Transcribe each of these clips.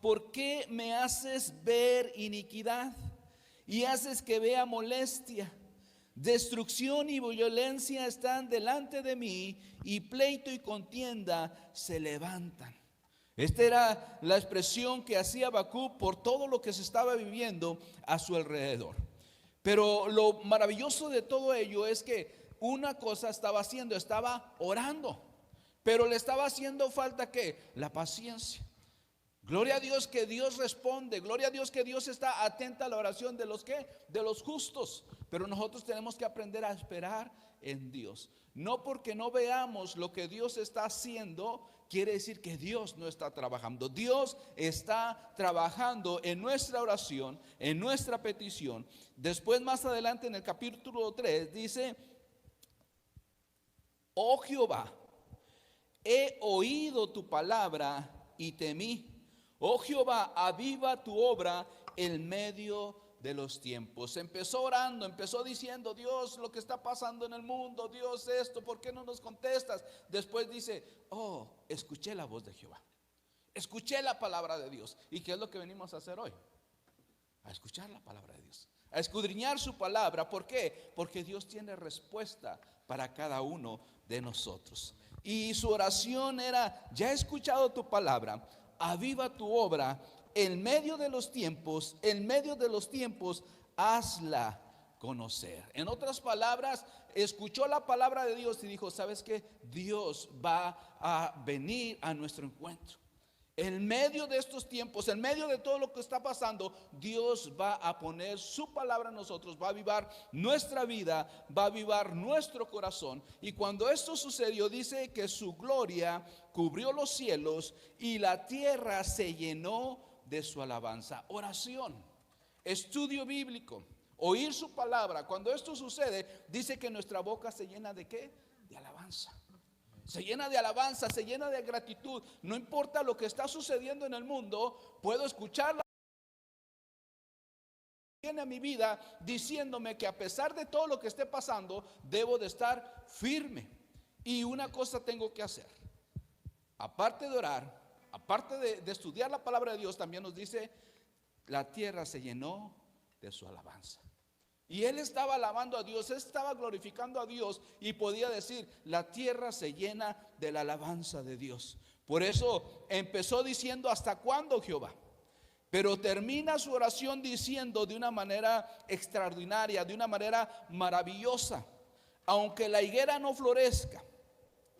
¿por qué me haces ver iniquidad y haces que vea molestia? Destrucción y violencia están delante de mí, y pleito y contienda se levantan. Esta era la expresión que hacía Habacuc por todo lo que se estaba viviendo a su alrededor. Pero lo maravilloso de todo ello es que una cosa estaba haciendo, estaba orando, pero le estaba haciendo falta ¿qué? La paciencia. Gloria a Dios que Dios responde, gloria a Dios que Dios está atenta a la oración de los ¿qué? De los justos. Pero nosotros tenemos que aprender a esperar en Dios. No porque no veamos lo que Dios está haciendo, quiere decir que Dios no está trabajando. Dios está trabajando en nuestra oración, en nuestra petición. Después, más adelante en el capítulo 3 dice: oh Jehová, he oído tu palabra y temí. Oh Jehová, aviva tu obra en medio de los tiempos. Empezó orando, empezó diciendo: Dios, lo que está pasando en el mundo, Dios, esto, ¿por qué no nos contestas? Después dice: oh, escuché la voz de Jehová, escuché la palabra de Dios. ¿Y qué es lo que venimos a hacer hoy? A escuchar la palabra de Dios, a escudriñar su palabra. ¿Por qué? Porque Dios tiene respuesta para cada uno de nosotros. Y su oración era: ya he escuchado tu palabra, aviva tu obra en medio de los tiempos, en medio de los tiempos, hazla conocer. En otras palabras, escuchó la palabra de Dios y dijo: ¿sabes qué? Dios va a venir a nuestro encuentro. En medio de estos tiempos, en medio de todo lo que está pasando, Dios va a poner su palabra en nosotros, va a avivar nuestra vida, va a avivar nuestro corazón. Y cuando esto sucedió, dice que su gloria cubrió los cielos y la tierra se llenó de su alabanza. Oración, estudio bíblico, oír su palabra. Cuando esto sucede, dice que nuestra boca se llena ¿de qué? De alabanza. Se llena de alabanza, se llena de gratitud. No importa lo que está sucediendo en el mundo, puedo escucharla. Viene a mi vida diciéndome que a pesar de todo lo que esté pasando, debo de estar firme. Y una cosa tengo que hacer, aparte de orar, aparte de estudiar la palabra de Dios, también nos dice: la tierra se llenó de su alabanza. Y él estaba alabando a Dios, él estaba glorificando a Dios, y podía decir: la tierra se llena de la alabanza de Dios. Por eso empezó diciendo: ¿hasta cuándo, Jehová? Pero termina su oración diciendo de una manera extraordinaria, de una manera maravillosa: aunque la higuera no florezca,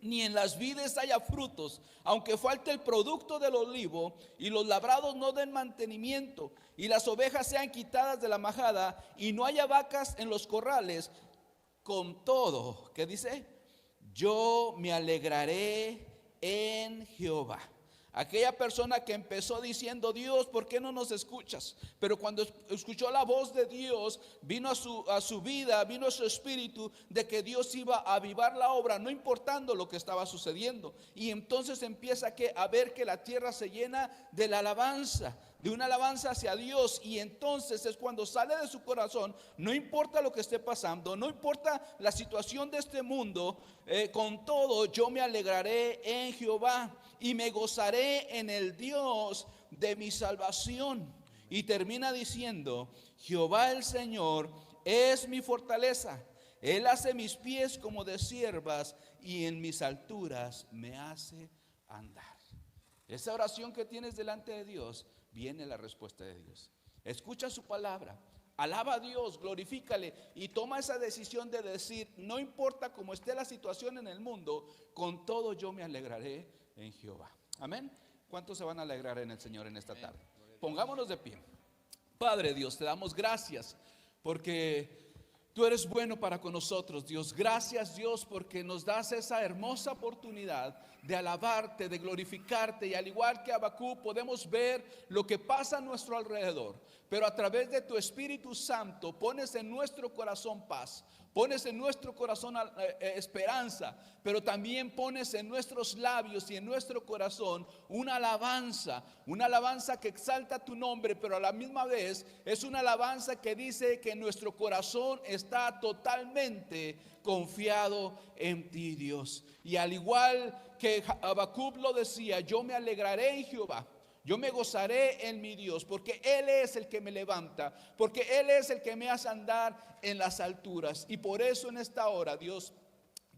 ni en las vides haya frutos, aunque falte el producto del olivo, y los labrados no den mantenimiento, y las ovejas sean quitadas de la majada, y no haya vacas en los corrales, con todo, ¿qué dice? Yo me alegraré en Jehová. Aquella persona que empezó diciendo: Dios, ¿por qué no nos escuchas? Pero cuando escuchó la voz de Dios, vino a su vida, vino a su espíritu de que Dios iba a avivar la obra, no importando lo que estaba sucediendo. Y entonces empieza a ver que la tierra se llena de la alabanza, de una alabanza hacia Dios. Y entonces es cuando sale de su corazón: no importa lo que esté pasando, no importa la situación de este mundo, con todo yo me alegraré en Jehová y me gozaré en el Dios de mi salvación. Y termina diciendo: Jehová el Señor es mi fortaleza, Él hace mis pies como de ciervas, y en mis alturas me hace andar. Esa oración que tienes delante de Dios, viene la respuesta de Dios. Escucha su palabra, alaba a Dios, glorifícale, y toma esa decisión de decir: no importa cómo esté la situación en el mundo, con todo yo me alegraré en Jehová. Amén. ¿Cuántos se van a alegrar en el Señor en esta tarde? Pongámonos de pie. Padre Dios, te damos gracias porque tú eres bueno para con nosotros, Dios. Gracias, Dios, porque nos das esa hermosa oportunidad de alabarte, de glorificarte. Y al igual que Habacuc, podemos ver lo que pasa a nuestro alrededor, pero a través de tu Espíritu Santo pones en nuestro corazón paz, pones en nuestro corazón esperanza, pero también pones en nuestros labios y en nuestro corazón una alabanza que exalta tu nombre, pero a la misma vez es una alabanza que dice que nuestro corazón está totalmente confiado en ti, Dios. Y al igual que Habacuc lo decía: yo me alegraré en Jehová, Yo me gozaré en mi Dios, porque Él es el que me levanta, porque Él es el que me hace andar en las alturas. Y por eso en esta hora, Dios,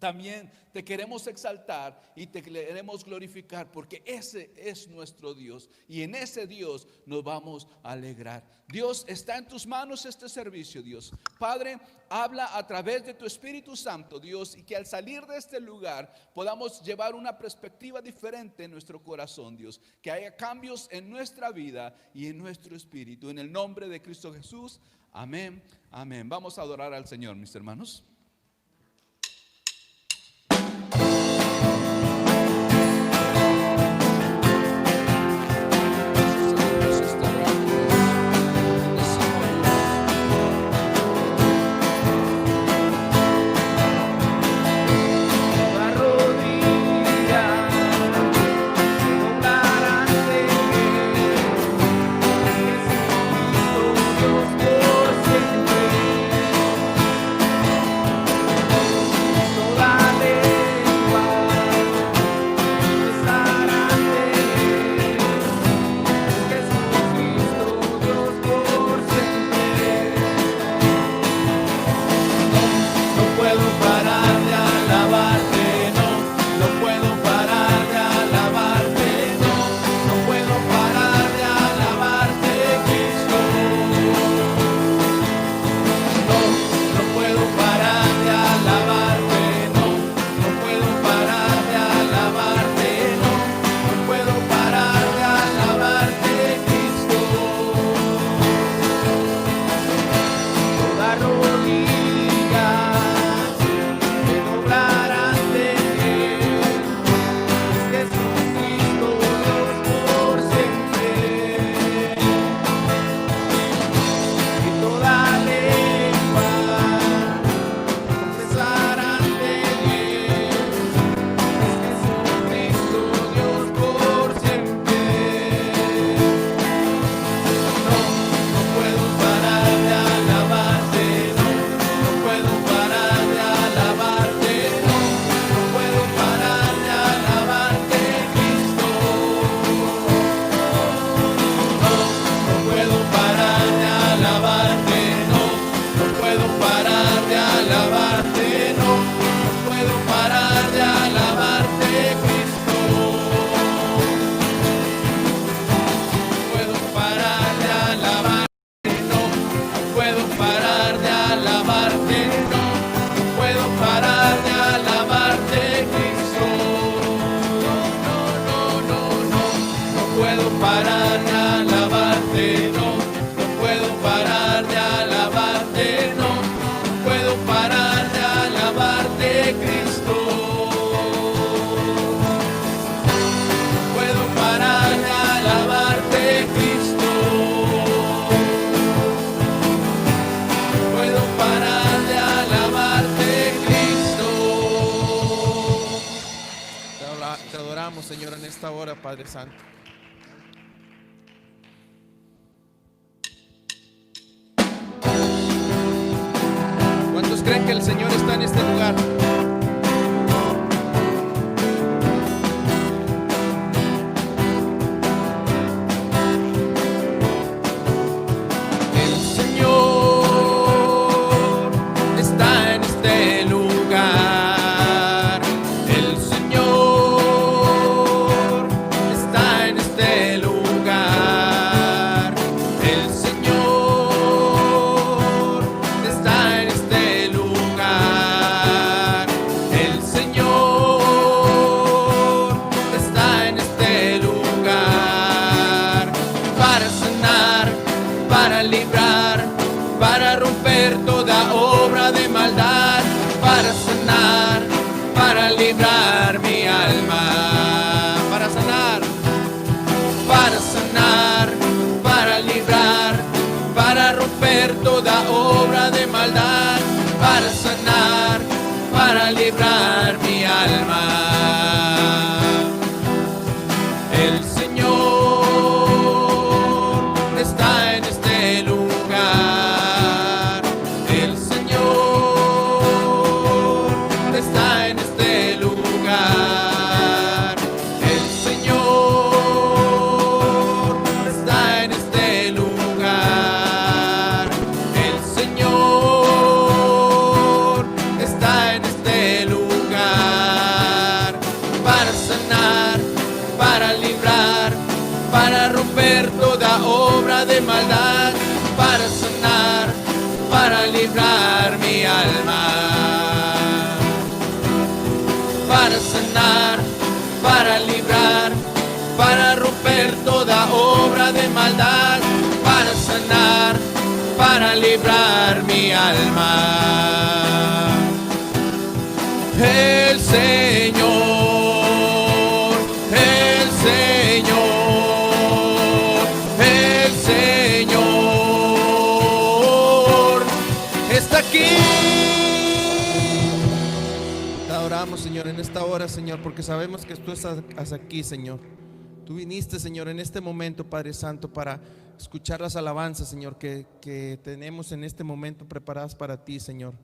también te queremos exaltar y te queremos glorificar, porque ese es nuestro Dios y en ese Dios nos vamos a alegrar. Dios, está en tus manos este servicio, Dios. Padre, habla a través de tu Espíritu Santo, Dios, y que al salir de este lugar podamos llevar una perspectiva diferente en nuestro corazón, Dios. Que haya cambios en nuestra vida y en nuestro espíritu. En el nombre de Cristo Jesús, amén, amén. Vamos a adorar al Señor, mis hermanos. Señor, en esta hora, Padre Santo. ¿Cuántos creen que el Señor está en este lugar? El Señor está en este lugar. El Señor está en este lugar. El Señor está en este lugar. El Señor está en este lugar para sanar, para librar, para romper toda obra de maldad, para sanar, para librar mi alma, para sanar, para librar, para romper toda obra de maldad, para sanar, para librar mi alma. El Señor está en este lugar. El Señor está en este lugar. para romper toda obra de maldad, para sanar, para librar mi alma, para sanar, para librar, para romper toda obra de maldad, para sanar, para librar mi alma. El Señor, el Señor, el Señor está aquí. Te adoramos, Señor, en esta hora, Señor, porque sabemos que tú estás aquí, Señor. Tú viniste, Señor, en este momento, Padre Santo, para escuchar las alabanzas, Señor, que tenemos en este momento preparadas para ti, Señor.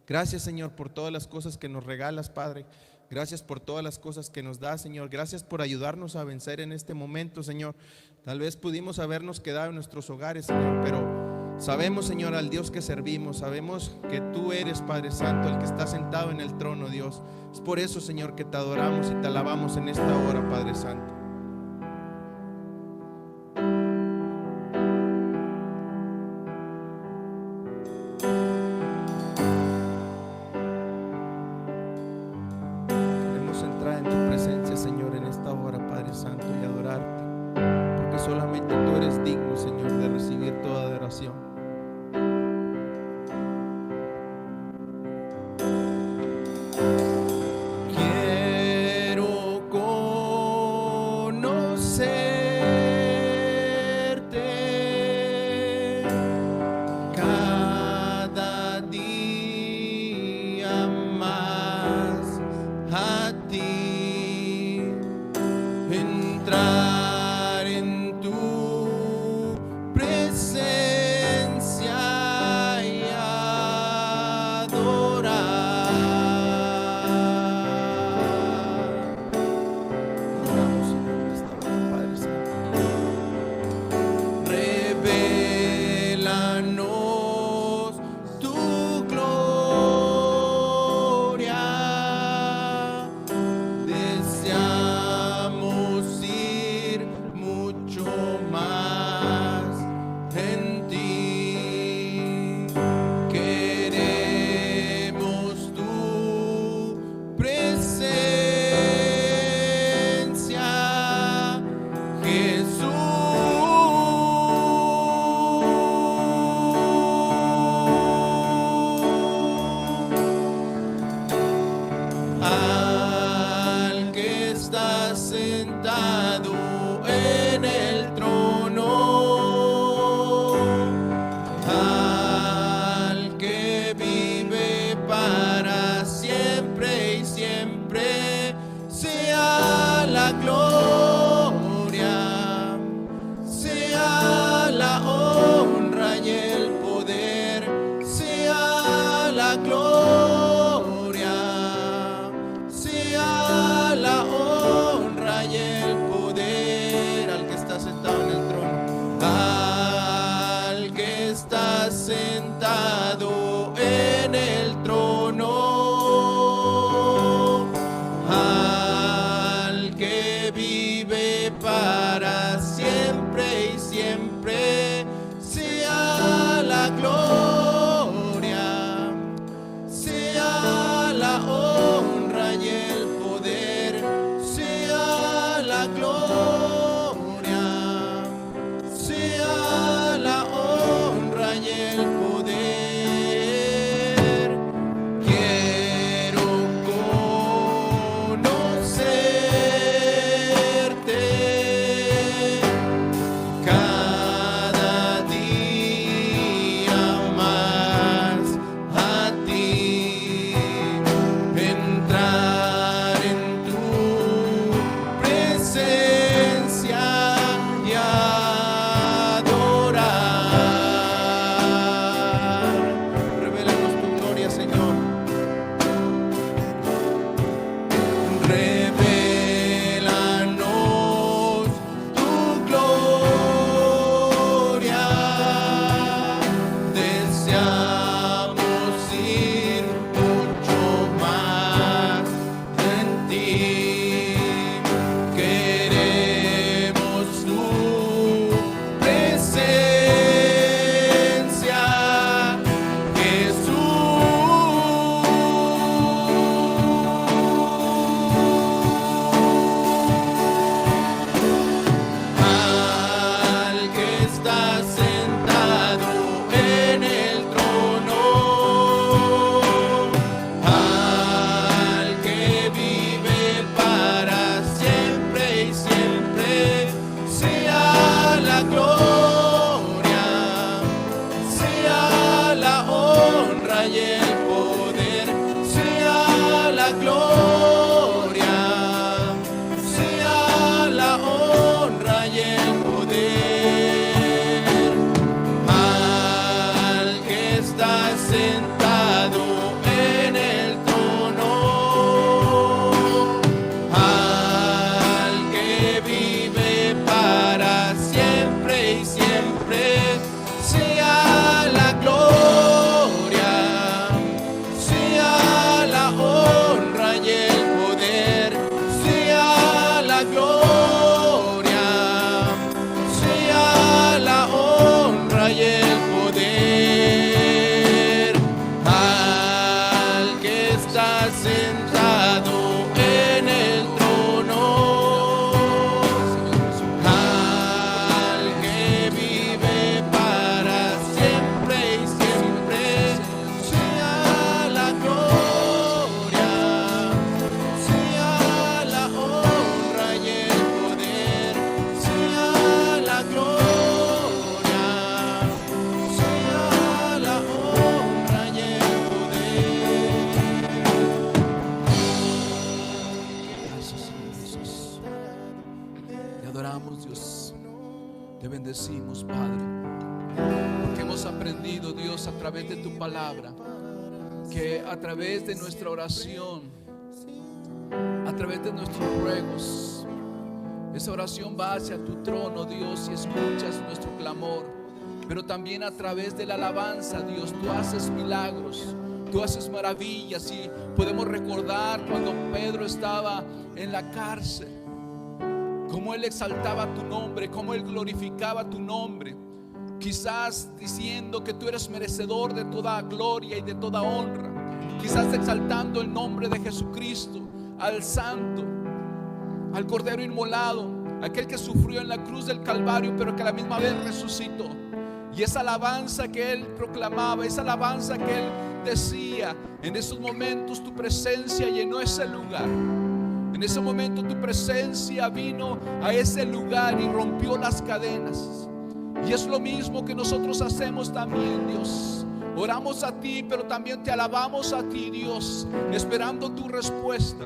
Gracias, Señor, por todas las cosas que nos regalas, Padre. Gracias por todas las cosas que nos das, Señor. Gracias por ayudarnos a vencer en este momento, Señor. Tal vez pudimos habernos quedado en nuestros hogares, Señor, pero sabemos, Señor, al Dios que servimos. Sabemos que tú eres, Padre Santo, el que está sentado en el trono, Dios. Es por eso, Señor, que te adoramos y te alabamos en esta hora, Padre Santo. Solamente tú eres digno, Señor, de recibir toda adoración. Quiero conocerte cada día más, a ti entrar queremos tu adoramos, Dios. Te bendecimos, Padre, porque hemos aprendido, Dios, a través de tu palabra, que a través de nuestra oración, a través de nuestros ruegos, esa oración va hacia tu trono, Dios, y escuchas nuestro clamor. Pero también a través de la alabanza, Dios, tú haces milagros, tú haces maravillas. Y podemos recordar cuando Pedro estaba en la cárcel, cómo él exaltaba tu nombre, cómo él glorificaba tu nombre, quizás diciendo que tú eres merecedor de toda gloria y de toda honra, quizás exaltando el nombre de Jesucristo, al Santo, al Cordero inmolado, aquel que sufrió en la cruz del Calvario, pero que a la misma vez resucitó. Y esa alabanza que él proclamaba, esa alabanza que él decía, en esos momentos tu presencia llenó ese lugar. En ese momento tu presencia vino a ese lugar y rompió las cadenas. Y es lo mismo que nosotros hacemos también, Dios. Oramos a ti, pero también te alabamos a ti, Dios, esperando tu respuesta,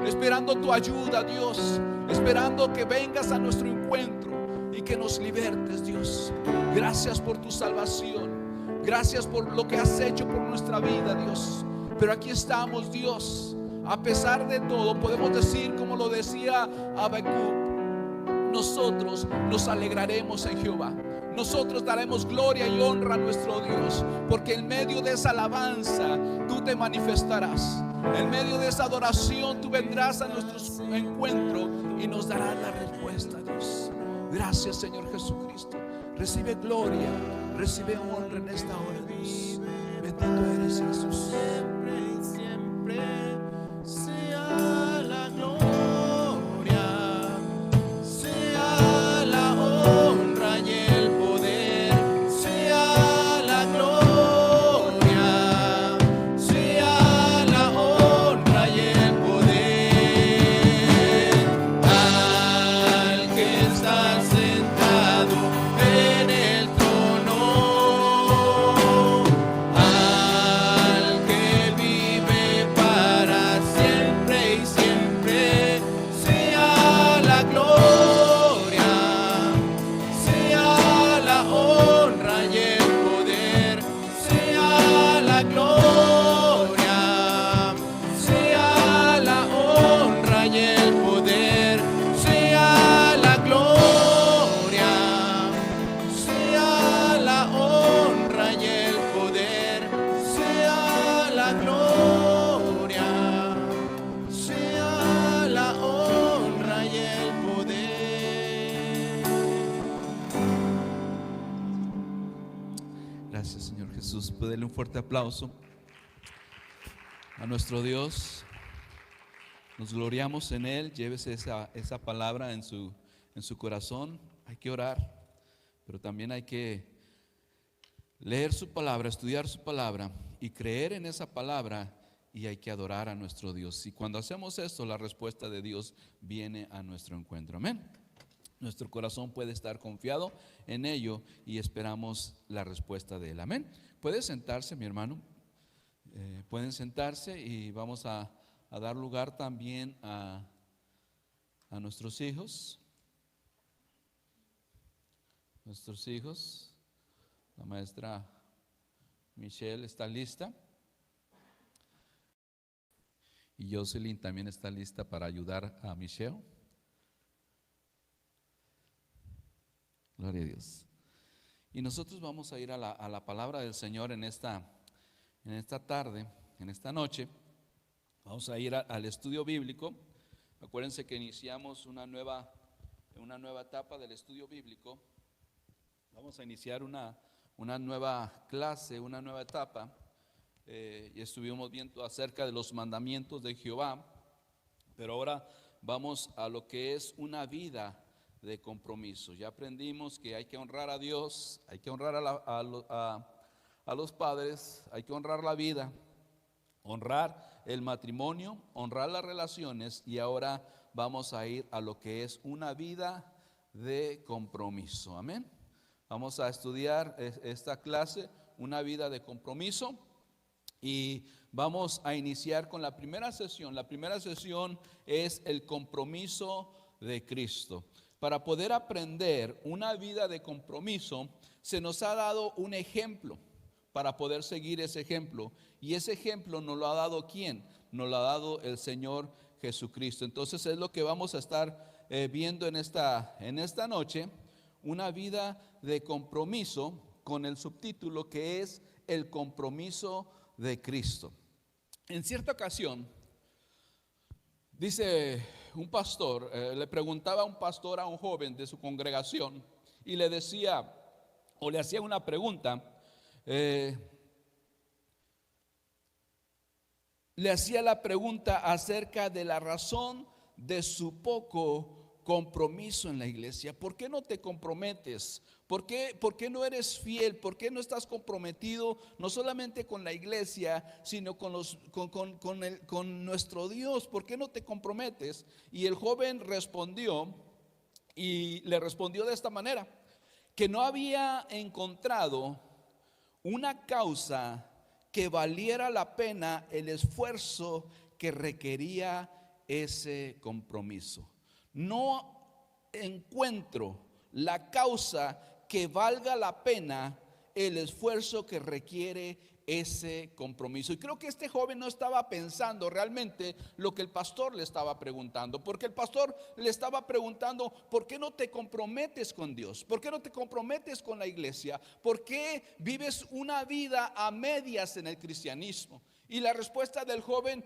esperando tu ayuda, Dios, esperando que vengas a nuestro encuentro y que nos libertes, Dios. Gracias por tu salvación, gracias por lo que has hecho por nuestra vida, Dios. Pero aquí estamos, Dios. A pesar de todo, podemos decir, como lo decía Habacuc, nosotros nos alegraremos en Jehová. Nosotros daremos gloria y honra a nuestro Dios, porque en medio de esa alabanza tú te manifestarás. En medio de esa adoración tú vendrás a nuestro encuentro y nos darás la respuesta, Dios. Gracias, Señor Jesucristo. Recibe gloria, recibe honra en esta hora, Dios. Bendito eres, Jesús. Siempre sea la gloria, sea la honra y el poder, sea la gloria, sea la honra y el poder al que está sentado en el trono, al que vive para siempre y siempre. Sea la gloria, sea la honra y el poder, sea la gloria, sea la honra y el poder, sea la gloria, sea la honra y el poder, sea la gloria, sea la honra y el poder. Gracias, Señor Jesús. Puede un fuerte aplauso a nuestro Dios. Nos gloriamos en Él. Llévese esa palabra en su corazón. Hay que orar, pero también hay que leer su palabra, estudiar su palabra y creer en esa palabra, y hay que adorar a nuestro Dios. Y cuando hacemos esto, la respuesta de Dios viene a nuestro encuentro. Amén. Nuestro corazón puede estar confiado en ello y esperamos la respuesta de Él. Amén. Puede sentarse, mi hermano. Pueden sentarse y vamos a dar lugar también a nuestros hijos. Nuestros hijos. La maestra Michelle está lista. Y Jocelyn también está lista para ayudar a Michelle. Gloria a Dios. Y nosotros vamos a ir a la palabra del Señor en esta tarde, en esta noche. Vamos a ir al estudio bíblico. Acuérdense que iniciamos una nueva etapa del estudio bíblico. Vamos a iniciar una nueva clase, una nueva etapa. Y estuvimos viendo acerca de los mandamientos de Jehová. Pero ahora vamos a lo que es una vida de compromiso. Ya aprendimos que hay que honrar a Dios, hay que honrar a los padres, hay que honrar la vida, honrar el matrimonio, honrar las relaciones, y ahora vamos a ir a lo que es una vida de compromiso. Amén. Vamos a estudiar esta clase, una vida de compromiso, y vamos a iniciar con la primera sesión. La primera sesión es el compromiso de Cristo. para poder aprender una vida de compromiso, se nos ha dado un ejemplo para poder seguir ese ejemplo. Y ese ejemplo nos lo ha dado ¿quién? Nos lo ha dado el Señor Jesucristo. Entonces es lo que vamos a estar viendo en esta noche, una vida de compromiso, con el subtítulo que es el compromiso de Cristo. En cierta ocasión, dice un pastor, le preguntaba a un pastor a un joven de su congregación y le decía, o le hacía una pregunta, le hacía la pregunta acerca de la razón de su poco compromiso en la iglesia. ¿Por qué no te comprometes? ¿Por qué no eres fiel? ¿Por qué no estás comprometido no solamente con la iglesia, sino con nuestro Dios? ¿Por qué no te comprometes? Y el joven respondió, y le respondió de esta manera, que no había encontrado una causa que valiera la pena el esfuerzo que requería ese compromiso. No encuentro la causa que valga la pena el esfuerzo que requiere ese compromiso. Y creo que este joven no estaba pensando realmente lo que el pastor le estaba preguntando, porque el pastor le estaba preguntando, ¿por qué no te comprometes con Dios? ¿Por qué no te comprometes con la iglesia? ¿Por qué vives una vida a medias en el cristianismo? Y la respuesta del joven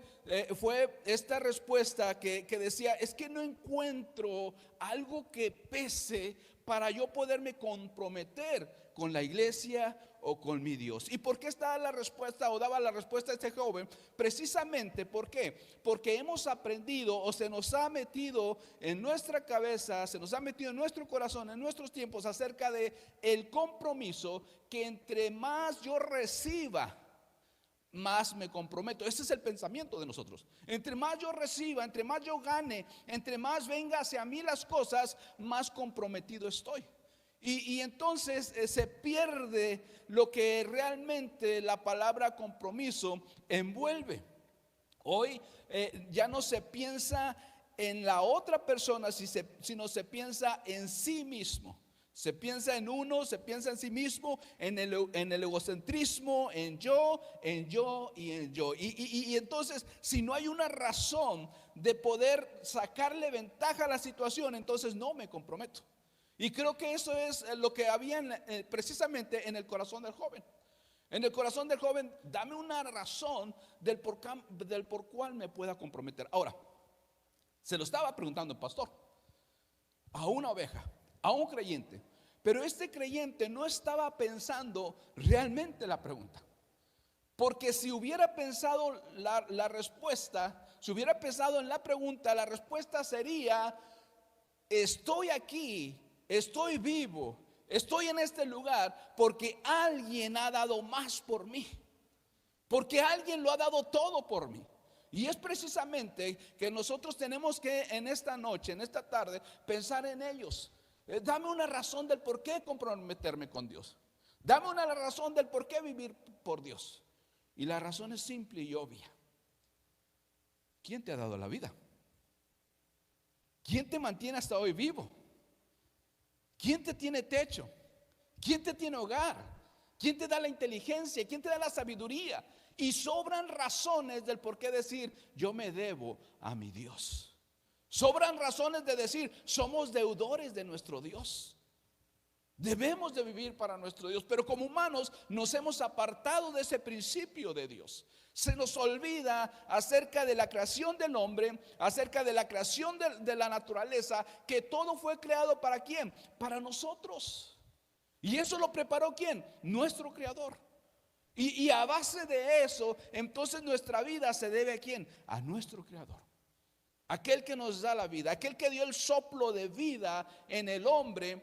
fue esta respuesta que decía, es que no encuentro algo que pese para yo poderme comprometer con la iglesia o con mi Dios. ¿Y por qué estaba la respuesta o daba la respuesta a este joven? Precisamente, ¿por qué? Porque hemos aprendido o se nos ha metido en nuestra cabeza, se nos ha metido en nuestro corazón, en nuestros tiempos, acerca de el compromiso, que entre más yo reciba, más me comprometo. Ese es el pensamiento de nosotros. Entre más yo reciba, entre más yo gane, entre más venga hacia mí las cosas, más comprometido estoy. Y entonces se pierde lo que realmente la palabra compromiso envuelve. Hoy ya no se piensa en la otra persona, sino se piensa en sí mismo. Se piensa en uno, se piensa en sí mismo, en el egocentrismo, en yo y en yo. Y entonces, si no hay una razón de poder sacarle ventaja a la situación, entonces no me comprometo. Y creo que eso es lo que había precisamente en el corazón del joven. En el corazón del joven, dame una razón del por cual me pueda comprometer. Ahora, se lo estaba preguntando el pastor a una oveja, a un creyente, pero este creyente no estaba pensando realmente la pregunta, porque si hubiera pensado la respuesta, si hubiera pensado en la pregunta, la respuesta sería: estoy aquí, estoy vivo, estoy en este lugar porque alguien ha dado más por mí, porque alguien lo ha dado todo por mí. Y es precisamente que nosotros tenemos que en esta noche, en esta tarde, pensar en ellos. Dame una razón del por qué comprometerme con Dios. Dame una razón del por qué vivir por Dios. Y la razón es simple y obvia. ¿Quién te ha dado la vida? ¿Quién te mantiene hasta hoy vivo? ¿Quién te tiene techo? ¿Quién te tiene hogar? ¿Quién te da la inteligencia? ¿Quién te da la sabiduría? Y sobran razones del por qué decir: yo me debo a mi Dios. Sobran razones de decir: somos deudores de nuestro Dios. Debemos de vivir para nuestro Dios. Pero como humanos nos hemos apartado de ese principio de Dios. Se nos olvida acerca de la creación del hombre, acerca de la creación de la naturaleza, que todo fue creado ¿para quién? Para nosotros. Y eso lo preparó ¿quién? Nuestro Creador. Y a base de eso, entonces nuestra vida se debe ¿a quién? A nuestro Creador. Aquel que nos da la vida, aquel que dio el soplo de vida en el hombre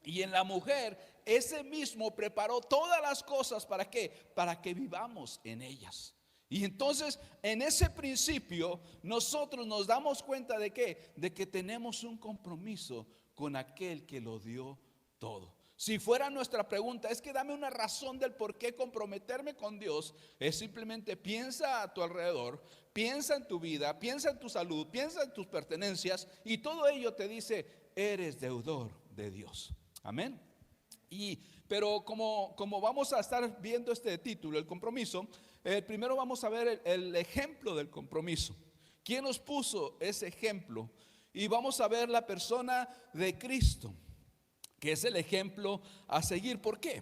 y en la mujer. Ese mismo preparó todas las cosas ¿para qué? Para que vivamos en ellas. Y entonces en ese principio nosotros nos damos cuenta de ¿qué? De que tenemos un compromiso con aquel que lo dio todo. Si fuera nuestra pregunta, es que dame una razón del por qué comprometerme con Dios, es simplemente piensa a tu alrededor, piensa en tu vida, piensa en tu salud, piensa en tus pertenencias, y todo ello te dice, eres deudor de Dios. Amén. Pero como vamos a estar viendo este título, el compromiso, primero vamos a ver el ejemplo del compromiso. ¿Quién nos puso ese ejemplo? Y vamos a ver la persona de Cristo, que es el ejemplo a seguir. ¿Por qué?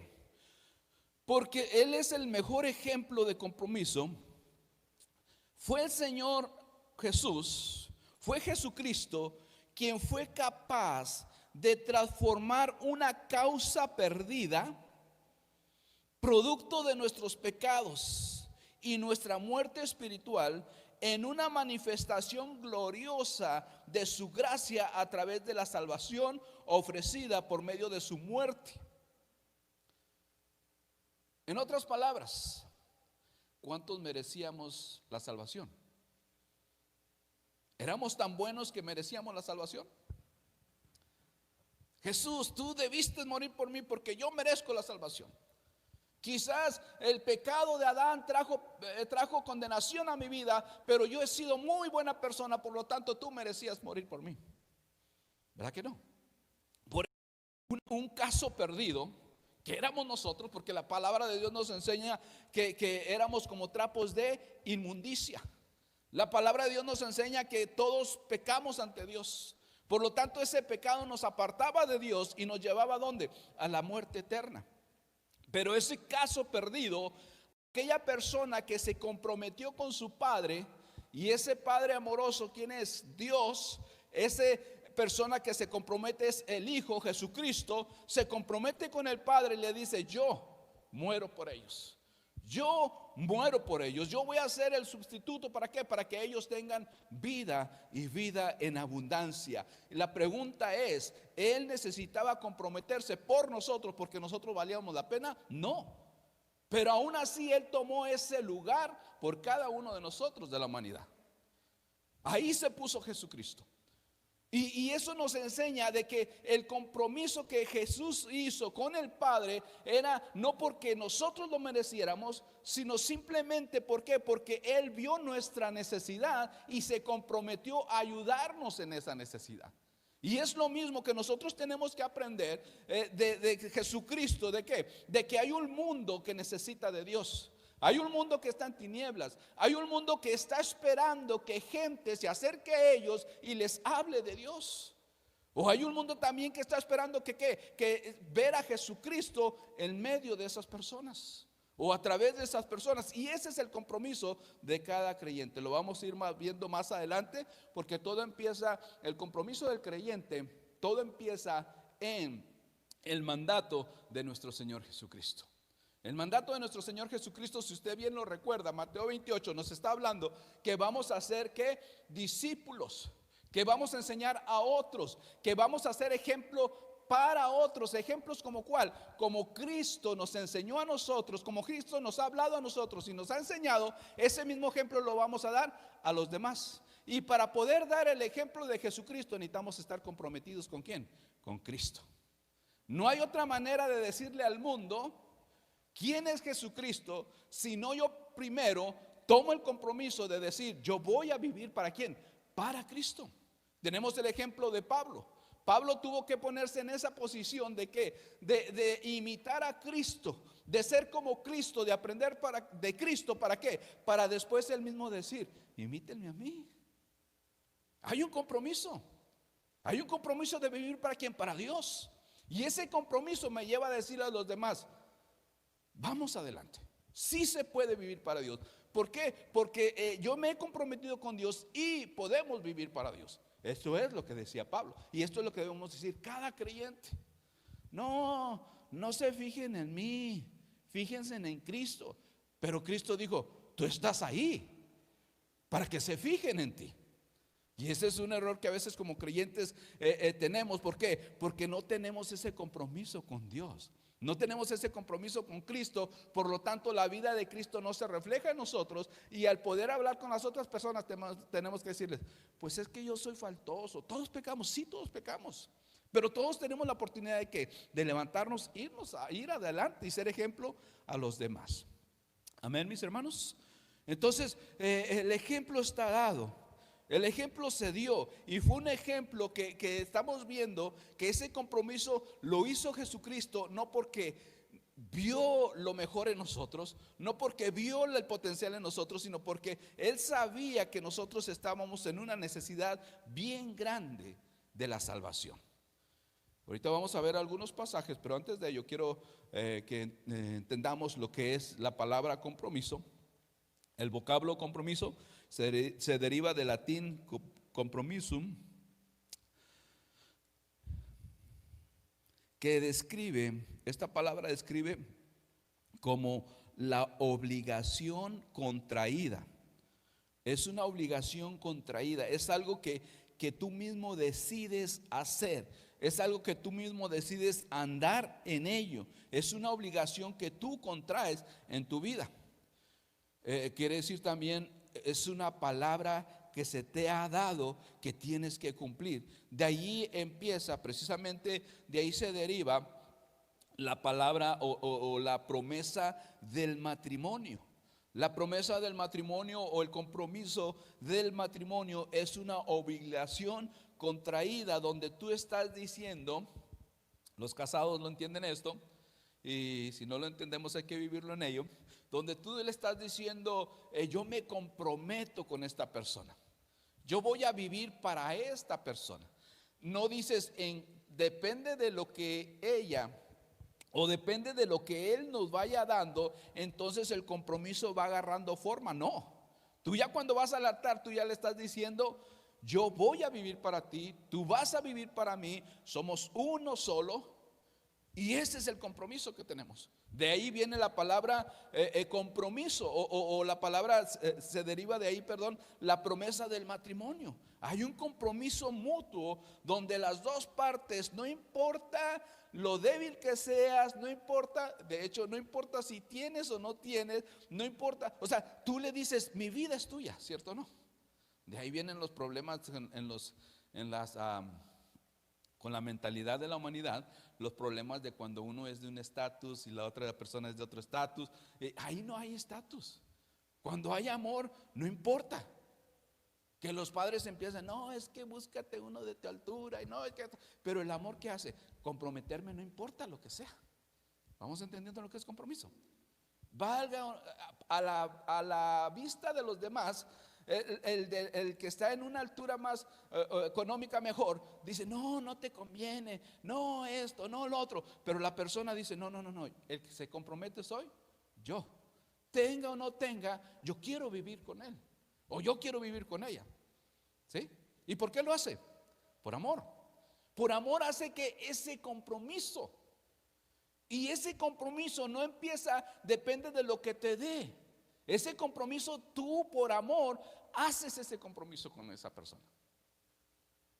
Porque Él es el mejor ejemplo de compromiso. Fue el Señor Jesús, fue Jesucristo quien fue capaz de transformar una causa perdida, producto de nuestros pecados y nuestra muerte espiritual, en una manifestación gloriosa de su gracia a través de la salvación ofrecida por medio de su muerte. En otras palabras, ¿cuántos merecíamos la salvación? ¿Éramos tan buenos que merecíamos la salvación? Jesús, tú debiste morir por mí porque yo merezco la salvación. Quizás el pecado de Adán trajo condenación a mi vida, pero yo he sido muy buena persona, por lo tanto tú merecías morir por mí. ¿Verdad que no? Por un caso perdido, que éramos nosotros, porque la palabra de Dios nos enseña que éramos como trapos de inmundicia. La palabra de Dios nos enseña que todos pecamos ante Dios. Por lo tanto, ese pecado nos apartaba de Dios y nos llevaba ¿a dónde? A la muerte eterna. Pero ese caso perdido, aquella persona que se comprometió con su Padre, y ese Padre amoroso, ¿quién es? Dios. Esa persona que se compromete es el Hijo, Jesucristo. Se compromete con el Padre y le dice, yo muero por ellos. Yo muero por ellos. Yo voy a ser el sustituto. ¿Para qué? Para que ellos tengan vida y vida en abundancia. La pregunta es, ¿Él necesitaba comprometerse por nosotros porque nosotros valíamos la pena? No. Pero aún así Él tomó ese lugar por cada uno de nosotros de la humanidad. Ahí se puso Jesucristo. Y eso nos enseña de que el compromiso que Jesús hizo con el Padre era no porque nosotros lo mereciéramos, sino simplemente ¿por qué? Porque Él vio nuestra necesidad y se comprometió a ayudarnos en esa necesidad. Y es lo mismo que nosotros tenemos que aprender de Jesucristo. ¿De qué? De que hay un mundo que necesita de Dios. Hay un mundo que está en tinieblas. Hay un mundo que está esperando que gente se acerque a ellos y les hable de Dios. O hay un mundo también que está esperando que ver a Jesucristo en medio de esas personas, o a través de esas personas. Y ese es el compromiso de cada creyente. Lo vamos a ir viendo más adelante, porque todo empieza, el compromiso del creyente, todo empieza en el mandato de nuestro Señor Jesucristo. El mandato de nuestro Señor Jesucristo, si usted bien lo recuerda, Mateo 28 nos está hablando que vamos a ser discípulos, que vamos a enseñar a otros, que vamos a ser ejemplo para otros. Ejemplos como cuál, como Cristo nos enseñó a nosotros, como Cristo nos ha hablado a nosotros y nos ha enseñado, ese mismo ejemplo lo vamos a dar a los demás. Y para poder dar el ejemplo de Jesucristo necesitamos estar comprometidos ¿con quién? Con Cristo. No hay otra manera de decirle al mundo ¿quién es Jesucristo? Si no, yo primero tomo el compromiso de decir, yo voy a vivir ¿para quién? Para Cristo. Tenemos el ejemplo de Pablo. Pablo tuvo que ponerse en esa posición de ¿qué? De imitar a Cristo, de ser como Cristo, de aprender de Cristo. ¿Para qué? Para después él mismo decir, imítenme a mí. Hay un compromiso. Hay un compromiso de vivir ¿para quién? Para Dios. Y ese compromiso me lleva a decirle a los demás, vamos adelante. Sí se puede vivir para Dios. ¿Por qué? Porque yo me he comprometido con Dios y podemos vivir para Dios. Esto es lo que decía Pablo. Y esto es lo que debemos decir cada creyente. No se fijen en mí, fíjense en Cristo. Pero Cristo dijo, tú estás ahí para que se fijen en ti. Y ese es un error que a veces como creyentes tenemos. ¿Por qué? Porque no tenemos ese compromiso con Dios. No tenemos ese compromiso con Cristo. Por lo tanto, la vida de Cristo no se refleja en nosotros. Y al poder hablar con las otras personas tenemos que decirles, pues es que yo soy faltoso. Todos pecamos, sí, todos pecamos. Pero todos tenemos la oportunidad de levantarnos, ir adelante y ser ejemplo a los demás. Amén, mis hermanos. Entonces, el ejemplo está dado. El ejemplo se dio y fue un ejemplo que estamos viendo que ese compromiso lo hizo Jesucristo, no porque vio lo mejor en nosotros, no porque vio el potencial en nosotros, sino porque Él sabía que nosotros estábamos en una necesidad bien grande de la salvación. Ahorita vamos a ver algunos pasajes, pero antes de ello quiero que entendamos lo que es la palabra compromiso. El vocablo compromiso se deriva del latín compromisum, que esta palabra describe como la obligación contraída. Es una obligación contraída, es algo que tú mismo decides hacer. Es algo que tú mismo decides andar en ello. Es una obligación que tú contraes en tu vida. Quiere decir también, es una palabra que se te ha dado que tienes que cumplir. De ahí empieza, precisamente de ahí se deriva la palabra o la promesa del matrimonio. La promesa del matrimonio o el compromiso del matrimonio es una obligación contraída donde tú estás diciendo, los casados lo entienden esto, y si no lo entendemos hay que vivirlo en ello, donde tú le estás diciendo, yo me comprometo con esta persona, yo voy a vivir para esta persona. No dices depende de lo que ella o depende de lo que él nos vaya dando, entonces el compromiso va agarrando forma. No, tú ya cuando vas al altar, tú ya le estás diciendo, yo voy a vivir para ti, tú vas a vivir para mí, somos uno solo. Y ese es el compromiso que tenemos. De ahí viene la palabra compromiso o la palabra se deriva de ahí, perdón, la promesa del matrimonio. Hay un compromiso mutuo donde las dos partes, no importa lo débil que seas, no importa, de hecho no importa si tienes o no tienes, no importa, o sea, tú le dices, mi vida es tuya, ¿cierto o no? De ahí vienen los problemas con la mentalidad de la humanidad, los problemas de cuando uno es de un estatus y la otra persona es de otro estatus. Ahí no hay estatus. Cuando hay amor, no importa que los padres empiecen, no, es que búscate uno de tu altura, y no, es que, pero el amor, ¿qué hace? Comprometerme, no importa lo que sea. Vamos entendiendo lo que es compromiso. Valga a la vista de los demás. El que está en una altura más económica mejor dice, no te conviene, no esto, no lo otro. Pero la persona dice, no, el que se compromete soy yo. Tenga o no tenga, yo quiero vivir con él o yo quiero vivir con ella. ¿Sí? ¿Y por qué lo hace? Por amor. Por amor hace que ese compromiso, y ese compromiso no empieza, depende de lo que te dé. Ese compromiso, tú por amor haces ese compromiso con esa persona.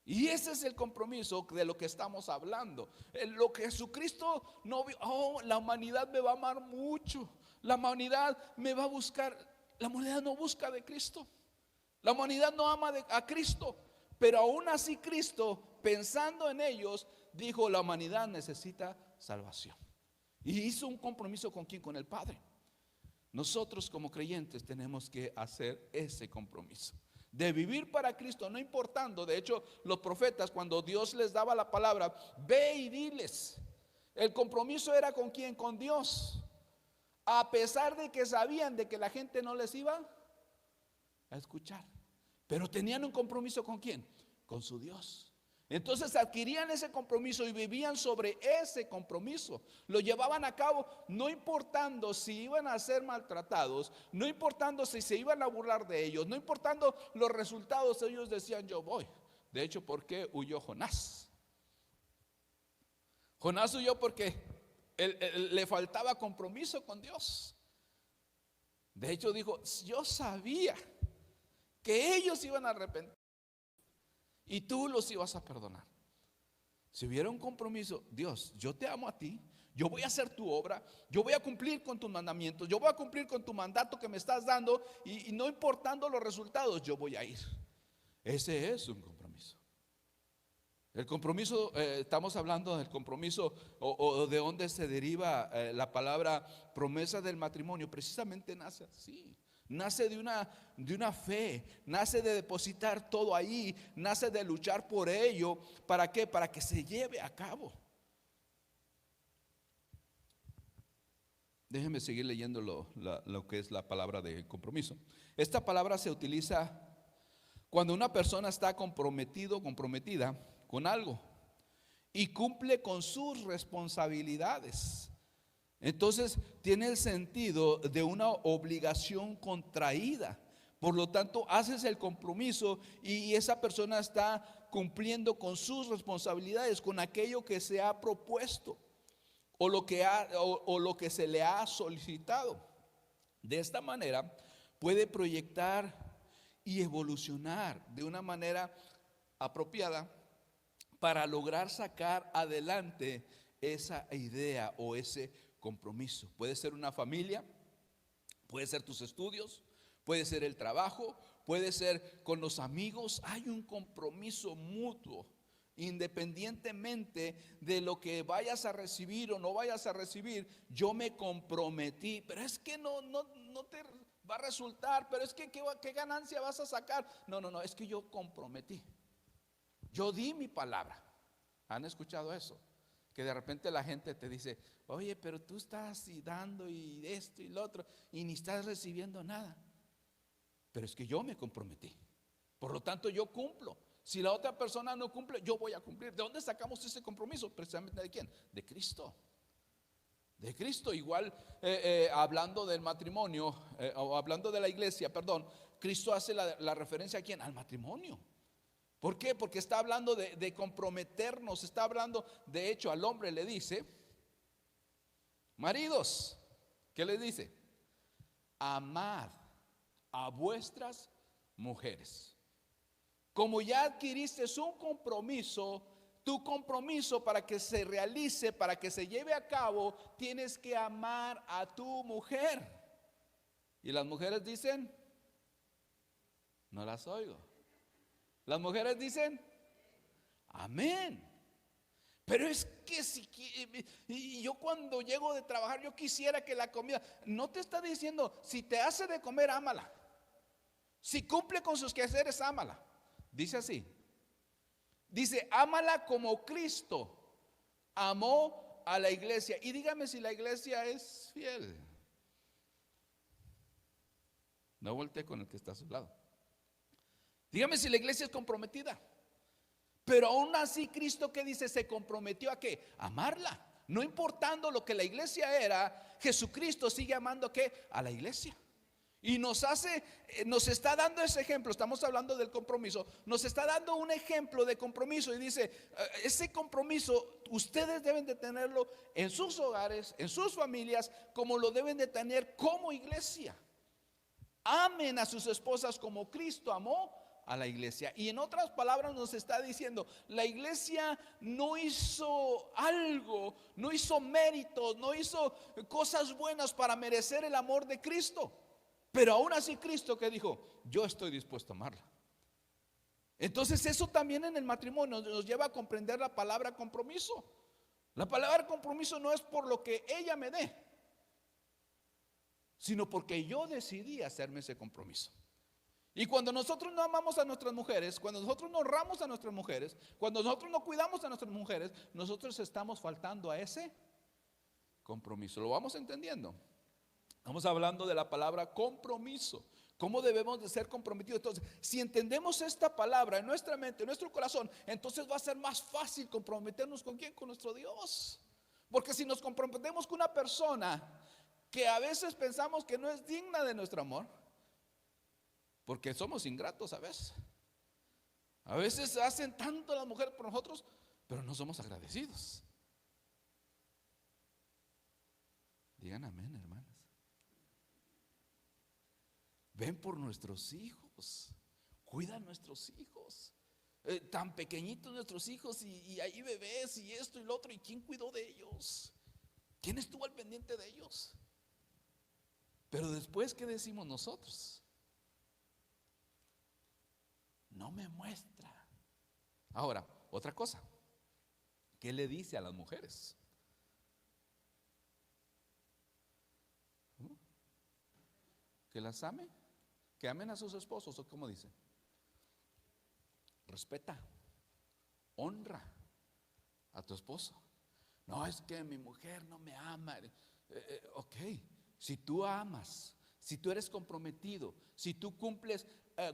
Y ese es el compromiso de lo que estamos hablando. Lo que Jesucristo no vio, la humanidad me va a amar mucho, la humanidad me va a buscar. La humanidad no busca de Cristo, la humanidad no ama a Cristo. Pero aún así Cristo, pensando en ellos, dijo, la humanidad necesita salvación. Y hizo un compromiso ¿con quién? Con el Padre. Nosotros como creyentes tenemos que hacer ese compromiso de vivir para Cristo, no importando. De hecho, los profetas, cuando Dios les daba la palabra, ve y diles, el compromiso era ¿con quién? Con Dios. A pesar de que sabían de que la gente no les iba a escuchar, pero tenían un compromiso ¿con quién? Con su Dios. Entonces adquirían ese compromiso y vivían sobre ese compromiso. Lo llevaban a cabo no importando si iban a ser maltratados, no importando si se iban a burlar de ellos, no importando los resultados, ellos decían yo voy. De hecho, ¿por qué huyó Jonás? Jonás huyó porque le faltaba compromiso con Dios. De hecho dijo, yo sabía que ellos iban a arrepentir y tú los ibas a perdonar. Si hubiera un compromiso, Dios, yo te amo a ti, yo voy a hacer tu obra, yo voy a cumplir con tus mandamientos, yo voy a cumplir con tu mandato que me estás dando, y no importando los resultados, yo voy a ir. Ese es un compromiso. El compromiso, estamos hablando del compromiso o de dónde se deriva la palabra promesa del matrimonio. Precisamente nace así. Nace de una fe, nace de depositar todo ahí, nace de luchar por ello. ¿Para qué? Para que se lleve a cabo. Déjenme seguir leyendo lo que es la palabra de compromiso. Esta palabra se utiliza cuando una persona está comprometido, comprometida con algo y cumple con sus responsabilidades. Entonces tiene el sentido de una obligación contraída. Por lo tanto, haces el compromiso y esa persona está cumpliendo con sus responsabilidades, con aquello que se ha propuesto o lo que se le ha solicitado. De esta manera puede proyectar y evolucionar de una manera apropiada para lograr sacar adelante esa idea o ese compromiso. Puede ser una familia, puede ser tus estudios, puede ser el trabajo, puede ser con los amigos. Hay un compromiso mutuo, independientemente de lo que vayas a recibir o no vayas a recibir. Yo me comprometí, pero es que no te va a resultar, pero es que ¿qué ganancia vas a sacar? No, es que yo comprometí. Yo di mi palabra. ¿Han escuchado eso? Que de repente la gente te dice, oye, pero tú estás dando y esto y lo otro y ni estás recibiendo nada. Pero es que yo me comprometí. Por lo tanto, yo cumplo. Si la otra persona no cumple, yo voy a cumplir. ¿De dónde sacamos ese compromiso? Precisamente ¿de quién? De Cristo. De Cristo. Igual hablando del matrimonio, o hablando de la iglesia, perdón, Cristo hace la referencia ¿a quién? Al matrimonio. ¿Por qué? Porque está hablando de comprometernos. Está hablando, de hecho, al hombre le dice, maridos, ¿qué le dice? Amad a vuestras mujeres. Como ya adquiriste un compromiso, tu compromiso para que se realice, para que se lleve a cabo, tienes que amar a tu mujer. Y las mujeres dicen, no las oigo. Las mujeres dicen, amén. Pero es que y yo cuando llego de trabajar, yo quisiera que la comida, no te está diciendo, si te hace de comer, ámala. Si cumple con sus quehaceres, ámala. Dice así. Dice, ámala como Cristo amó a la iglesia. Y dígame si la iglesia es fiel. No voltee con el que está a su lado. Dígame si la iglesia es comprometida. Pero aún así Cristo, ¿qué dice? Se comprometió ¿a qué? A amarla. No importando lo que la iglesia era, Jesucristo sigue amando ¿a qué? A la iglesia. Y nos está dando ese ejemplo. Estamos hablando del compromiso. Nos está dando un ejemplo de compromiso y dice, ese compromiso ustedes deben de tenerlo en sus hogares, en sus familias, como lo deben de tener como iglesia. Amen a sus esposas como Cristo amó a la iglesia. Y en otras palabras nos está diciendo, la iglesia no hizo algo, no hizo méritos, no hizo cosas buenas para merecer el amor de Cristo. Pero aún así Cristo que dijo, yo estoy dispuesto a amarla. Entonces eso también en el matrimonio nos lleva a comprender la palabra compromiso. La palabra compromiso no es por lo que ella me dé, sino porque yo decidí hacerme ese compromiso. Y cuando nosotros no amamos a nuestras mujeres, cuando nosotros no honramos a nuestras mujeres, cuando nosotros no cuidamos a nuestras mujeres, nosotros estamos faltando a ese compromiso. ¿Lo vamos entendiendo? Estamos hablando de la palabra compromiso. ¿Cómo debemos de ser comprometidos? Entonces, si entendemos esta palabra en nuestra mente, en nuestro corazón, entonces va a ser más fácil comprometernos ¿con quién? Con nuestro Dios. Porque si nos comprometemos con una persona que a veces pensamos que no es digna de nuestro amor, porque somos ingratos a veces. A veces hacen tanto las mujeres por nosotros, pero no somos agradecidos. Digan amén, hermanas. Ven por nuestros hijos, cuida a nuestros hijos. Tan pequeñitos nuestros hijos y ahí bebés y esto y lo otro. ¿Y quién cuidó de ellos? ¿Quién estuvo al pendiente de ellos? Pero después, ¿qué decimos nosotros? No me muestra. Ahora, otra cosa. ¿Qué le dice a las mujeres? Que las ame, que amen a sus esposos, o como dice, respeta, honra a tu esposo. No, es que mi mujer no me ama. Ok, si tú amas, si tú eres comprometido, si tú cumples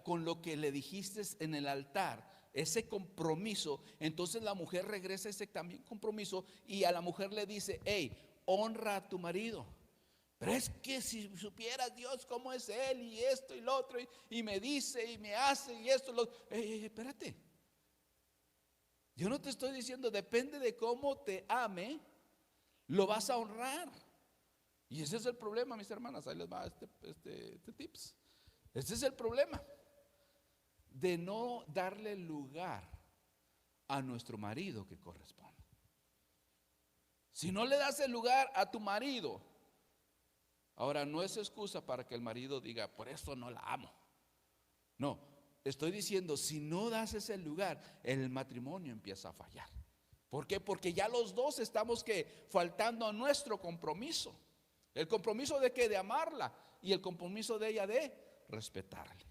con lo que le dijiste en el altar, ese compromiso, entonces la mujer regresa a ese también compromiso y a la mujer le dice: hey, honra a tu marido. Pero es que si supieras, Dios, cómo es él y esto y lo otro, y me dice y me hace y esto y lo otro. Espérate. Yo no te estoy diciendo, depende de cómo te ame, lo vas a honrar. Y ese es el problema, mis hermanas. Ahí les va este tips. Ese es el problema de no darle lugar a nuestro marido que corresponde. Si no le das el lugar a tu marido, ahora no es excusa para que el marido diga, por eso no la amo. No, estoy diciendo, si no das ese lugar, el matrimonio empieza a fallar. ¿Por qué? Porque ya los dos estamos faltando a nuestro compromiso. El compromiso de que de amarla y el compromiso de ella de respetarle.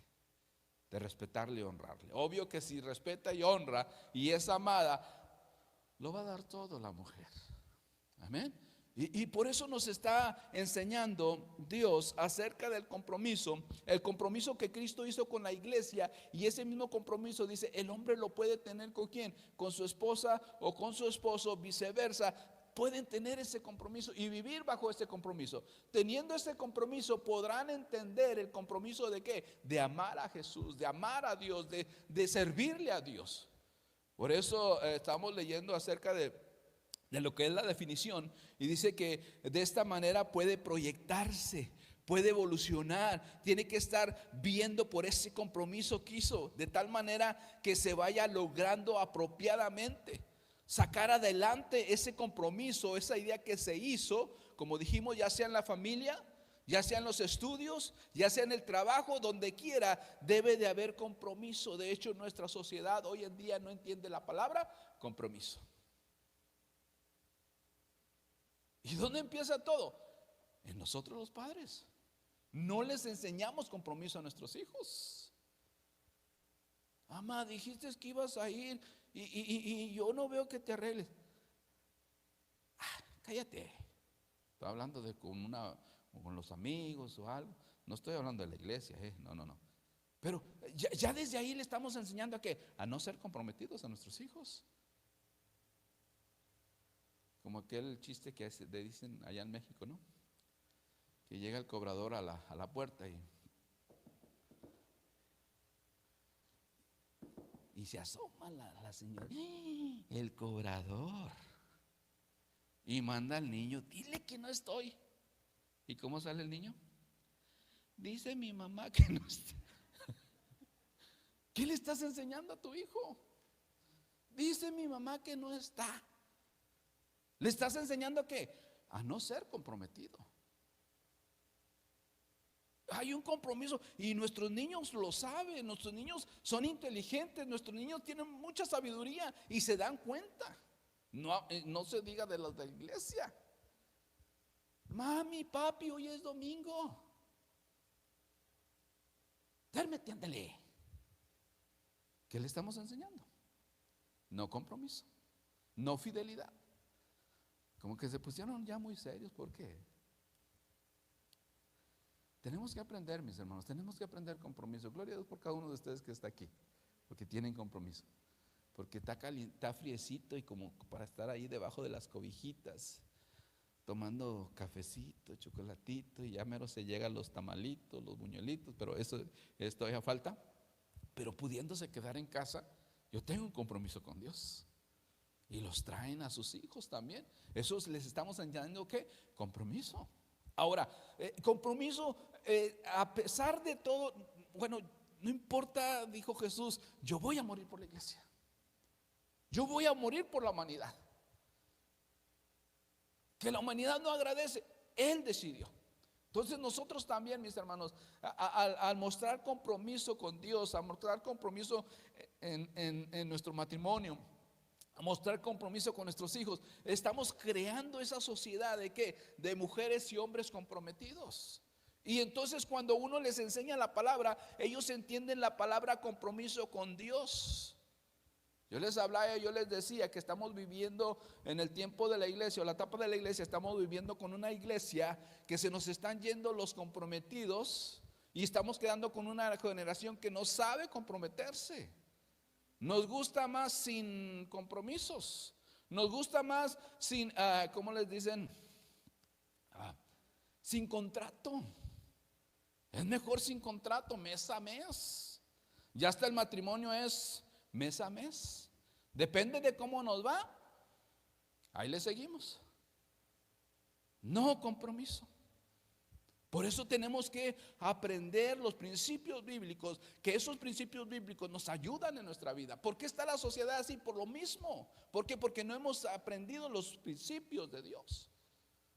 De respetarle y honrarle. Obvio que si respeta y honra y es amada, lo va a dar todo la mujer. Amén. Y por eso nos está enseñando Dios acerca del compromiso, el compromiso que Cristo hizo con la iglesia. Y ese mismo compromiso, dice, el hombre lo puede tener ¿con quién? Con su esposa o con su esposo, viceversa. Pueden tener ese compromiso y vivir bajo ese compromiso. Teniendo ese compromiso podrán entender el compromiso de ¿qué? De amar a Jesús, de amar a Dios, de servirle a Dios. Por eso estamos leyendo acerca de lo que es la definición, y dice que de esta manera puede proyectarse, puede evolucionar, tiene que estar viendo por ese compromiso que hizo, de tal manera que se vaya logrando apropiadamente, sacar adelante ese compromiso, esa idea que se hizo, como dijimos, ya sea en la familia, ya sea en los estudios, ya sea en el trabajo, donde quiera, debe de haber compromiso. De hecho, nuestra sociedad hoy en día no entiende la palabra compromiso. ¿Y dónde empieza todo? En nosotros los padres. No les enseñamos compromiso a nuestros hijos. Mamá, dijiste que ibas a ir y yo no veo que te arregles. Cállate. Estoy hablando con los amigos o algo. No estoy hablando de la iglesia, no. Pero ya desde ahí le estamos enseñando a no ser comprometidos a nuestros hijos. Como aquel chiste que le dicen allá en México, ¿no? Que llega el cobrador a la puerta y se asoma la señora, el cobrador, y manda al niño, dile que no estoy. ¿Y cómo sale el niño? Dice mi mamá que no está. ¿Qué le estás enseñando a tu hijo? Dice mi mamá que no está. ¿Le estás enseñando a no ser comprometido? Hay un compromiso y nuestros niños lo saben, nuestros niños son inteligentes, nuestros niños tienen mucha sabiduría y se dan cuenta. No se diga de los de la iglesia. Mami, papi, hoy es domingo. Duérmete, ándale. ¿Qué le estamos enseñando? No compromiso, no fidelidad. Como que se pusieron ya muy serios. ¿Por qué? Tenemos que aprender, mis hermanos, tenemos que aprender compromiso. Gloria a Dios por cada uno de ustedes que está aquí, porque tienen compromiso, porque está friecito y como para estar ahí debajo de las cobijitas, tomando cafecito, chocolatito, y ya mero se llegan los tamalitos, los buñuelitos, pero esto ya falta. Pero pudiéndose quedar en casa, yo tengo un compromiso con Dios. Y los traen a sus hijos también. Eso les estamos enseñando compromiso. Ahora, compromiso, a pesar de todo, bueno, no importa, dijo Jesús, yo voy a morir por la iglesia. Yo voy a morir por la humanidad. Que la humanidad no agradece, Él decidió. Entonces nosotros también, mis hermanos, al mostrar compromiso con Dios, al mostrar compromiso en nuestro matrimonio, a mostrar compromiso con nuestros hijos. Estamos creando esa sociedad de ¿qué? De mujeres y hombres comprometidos. Y entonces cuando uno les enseña la palabra, ellos entienden la palabra compromiso con Dios. Yo les hablaba, yo les decía que estamos viviendo en el tiempo de la iglesia, o la etapa de la iglesia, estamos viviendo con una iglesia que se nos están yendo los comprometidos y estamos quedando con una generación que no sabe comprometerse. Nos gusta más sin compromisos, nos gusta más sin, ¿cómo les dicen? Sin contrato. Es mejor sin contrato, mes a mes. Ya hasta el matrimonio es mes a mes. Depende de cómo nos va, ahí le seguimos. No compromiso. Por eso tenemos que aprender los principios bíblicos, que esos principios bíblicos nos ayudan en nuestra vida. ¿Por qué está la sociedad así? Por lo mismo. ¿Por qué? Porque no hemos aprendido los principios de Dios.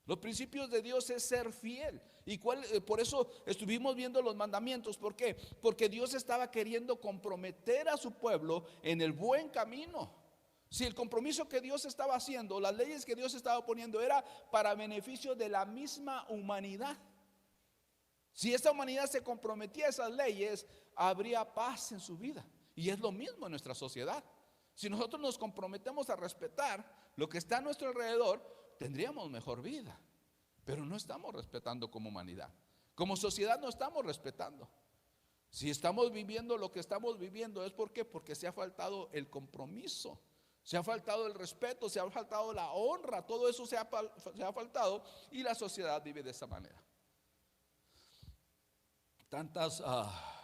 Los principios de Dios es ser fiel. Por eso estuvimos viendo los mandamientos. ¿Por qué? Porque Dios estaba queriendo comprometer a su pueblo en el buen camino. Si el compromiso que Dios estaba haciendo, las leyes que Dios estaba poniendo, era para beneficio de la misma humanidad. Si esta humanidad se comprometía a esas leyes, habría paz en su vida. Y es lo mismo en nuestra sociedad. Si nosotros nos comprometemos a respetar lo que está a nuestro alrededor, tendríamos mejor vida. Pero no estamos respetando como humanidad. Como sociedad no estamos respetando. Si estamos viviendo lo que estamos viviendo, ¿es por qué? Porque se ha faltado el compromiso, se ha faltado el respeto, se ha faltado la honra. Todo eso se ha faltado y la sociedad vive de esa manera. Tantos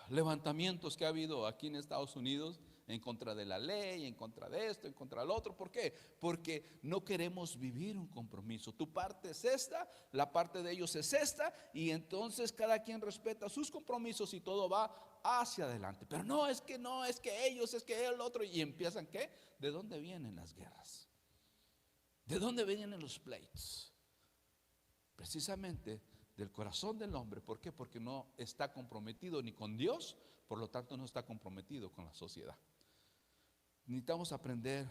levantamientos que ha habido aquí en Estados Unidos en contra de la ley, en contra de esto, en contra del otro. ¿Por qué? Porque no queremos vivir un compromiso. Tu parte es esta, la parte de ellos es esta, y entonces cada quien respeta sus compromisos y todo va hacia adelante. Pero no, es que ellos, es que el otro, y empiezan ¿qué? ¿De dónde vienen las guerras? ¿De dónde vienen los pleitos? Precisamente del corazón del hombre. ¿Por qué? Porque no está comprometido ni con Dios, por lo tanto no está comprometido con la sociedad. Necesitamos aprender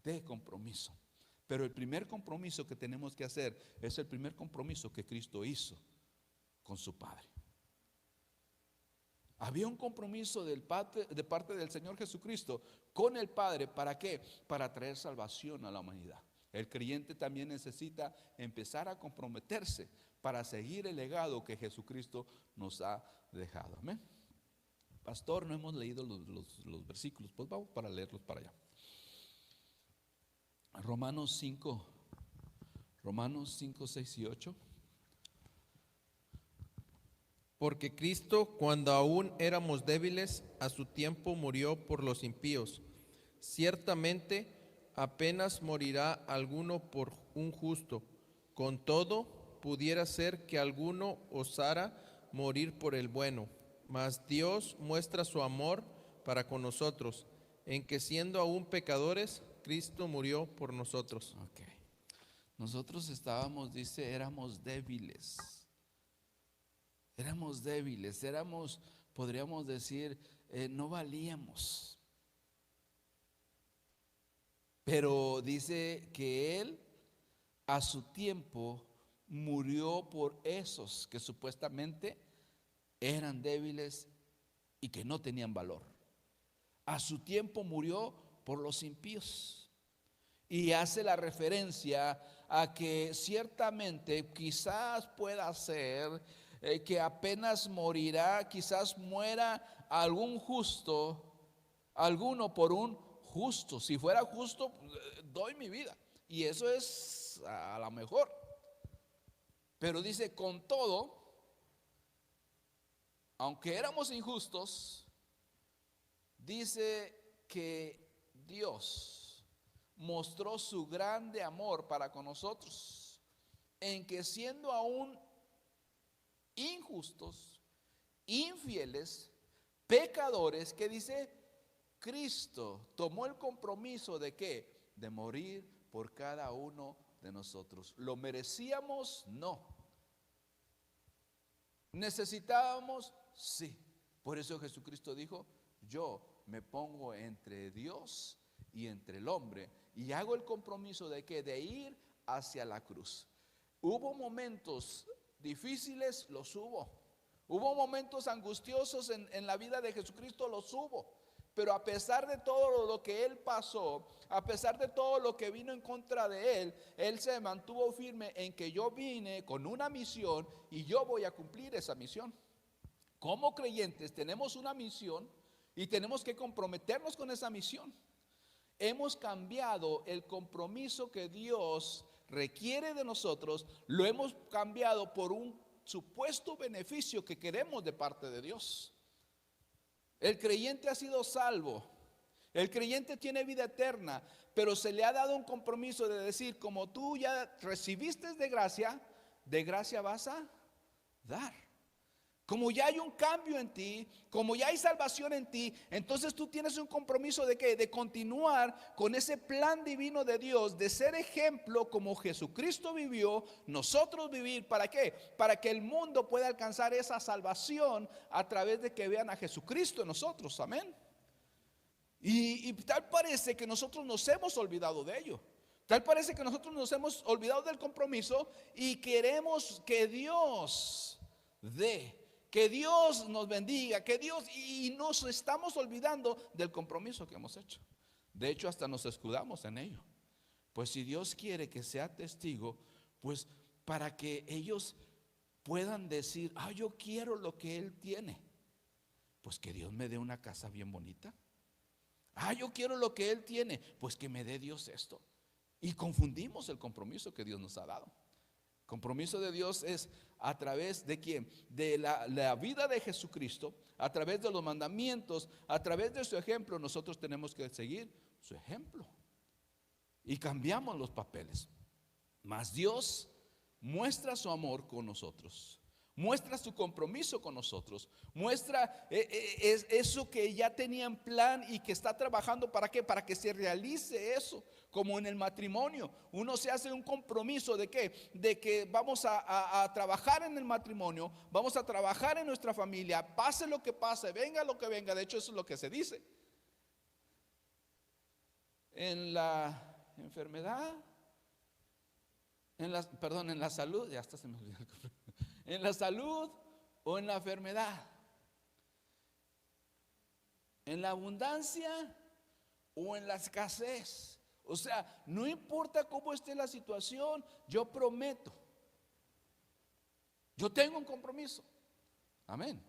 de compromiso. Pero el primer compromiso que tenemos que hacer es el primer compromiso que Cristo hizo con su Padre. Había un compromiso de parte del Señor Jesucristo con el Padre. ¿Para qué? Para traer salvación a la humanidad. El creyente también necesita empezar a comprometerse para seguir el legado que Jesucristo nos ha dejado. Amén. Pastor, no hemos leído los versículos, pues vamos para leerlos para allá. Romanos 5, 6 y 8. Porque Cristo, cuando aún éramos débiles, a su tiempo murió por los impíos. Ciertamente, apenas morirá alguno por un justo. Con todo, pudiera ser que alguno osara morir por el bueno. Mas Dios muestra su amor para con nosotros, en que siendo aún pecadores, Cristo murió por nosotros. Okay. Nosotros estábamos, dice, éramos débiles. Podríamos decir, no valíamos. Pero dice que Él a su tiempo murió por esos que supuestamente eran débiles y que no tenían valor. A su tiempo murió por los impíos. Y hace la referencia a que ciertamente quizás pueda ser que apenas morirá, quizás muera algún justo, alguno por un justo. Si fuera justo, doy mi vida. Y eso es a lo mejor. Pero dice, con todo, aunque éramos injustos, dice que Dios mostró su grande amor para con nosotros, en que siendo aún injustos, infieles, pecadores, que dice, Cristo tomó el compromiso de ¿qué? De morir por cada uno de nosotros. ¿Lo merecíamos? No. ¿Necesitábamos? Sí. Por eso Jesucristo dijo, yo me pongo entre Dios y entre el hombre, y hago el compromiso de que de ir hacia la cruz. Hubo momentos difíciles, los hubo. Hubo momentos angustiosos en la vida de Jesucristo, los hubo. Pero a pesar de todo lo que Él pasó, a pesar de todo lo que vino en contra de Él se mantuvo firme en que yo vine con una misión y yo voy a cumplir esa misión. Como creyentes tenemos una misión y tenemos que comprometernos con esa misión. Hemos cambiado el compromiso que Dios requiere de nosotros, lo hemos cambiado por un supuesto beneficio que queremos de parte de Dios. El creyente ha sido salvo, el creyente tiene vida eterna, pero se le ha dado un compromiso de decir, como tú ya recibiste de gracia vas a dar. Como ya hay un cambio en ti, como ya hay salvación en ti, entonces tú tienes un compromiso de ¿qué? De continuar con ese plan divino de Dios, de ser ejemplo como Jesucristo vivió, nosotros vivir. ¿Para qué? Para que el mundo pueda alcanzar esa salvación a través de que vean a Jesucristo en nosotros. Amén. Y tal parece que nosotros nos hemos olvidado de ello. Tal parece que nosotros nos hemos olvidado del compromiso y queremos que Dios dé. Que Dios nos bendiga, que Dios, y nos estamos olvidando del compromiso que hemos hecho. De hecho, hasta nos escudamos en ello. Pues si Dios quiere que sea testigo, pues para que ellos puedan decir, yo quiero lo que Él tiene, pues que Dios me dé una casa bien bonita. Yo quiero lo que Él tiene, pues que me dé Dios esto. Y confundimos el compromiso que Dios nos ha dado. Compromiso de Dios es a través de ¿quién? De la vida de Jesucristo, a través de los mandamientos, a través de su ejemplo. Nosotros tenemos que seguir su ejemplo y cambiamos los papeles. Mas Dios muestra su amor con nosotros, muestra su compromiso con nosotros, muestra eso que ya tenía en plan y que está trabajando. ¿Para qué? Para que se realice eso. Como en el matrimonio, uno se hace un compromiso de ¿qué? De que vamos a trabajar en el matrimonio, vamos a trabajar en nuestra familia, pase lo que pase, venga lo que venga. De hecho, eso es lo que se dice. En la enfermedad, en la salud, ya hasta se me olvidó el compromiso. En la salud o en la enfermedad, en la abundancia o en la escasez. O sea, no importa cómo esté la situación, yo prometo. Yo tengo un compromiso. Amén.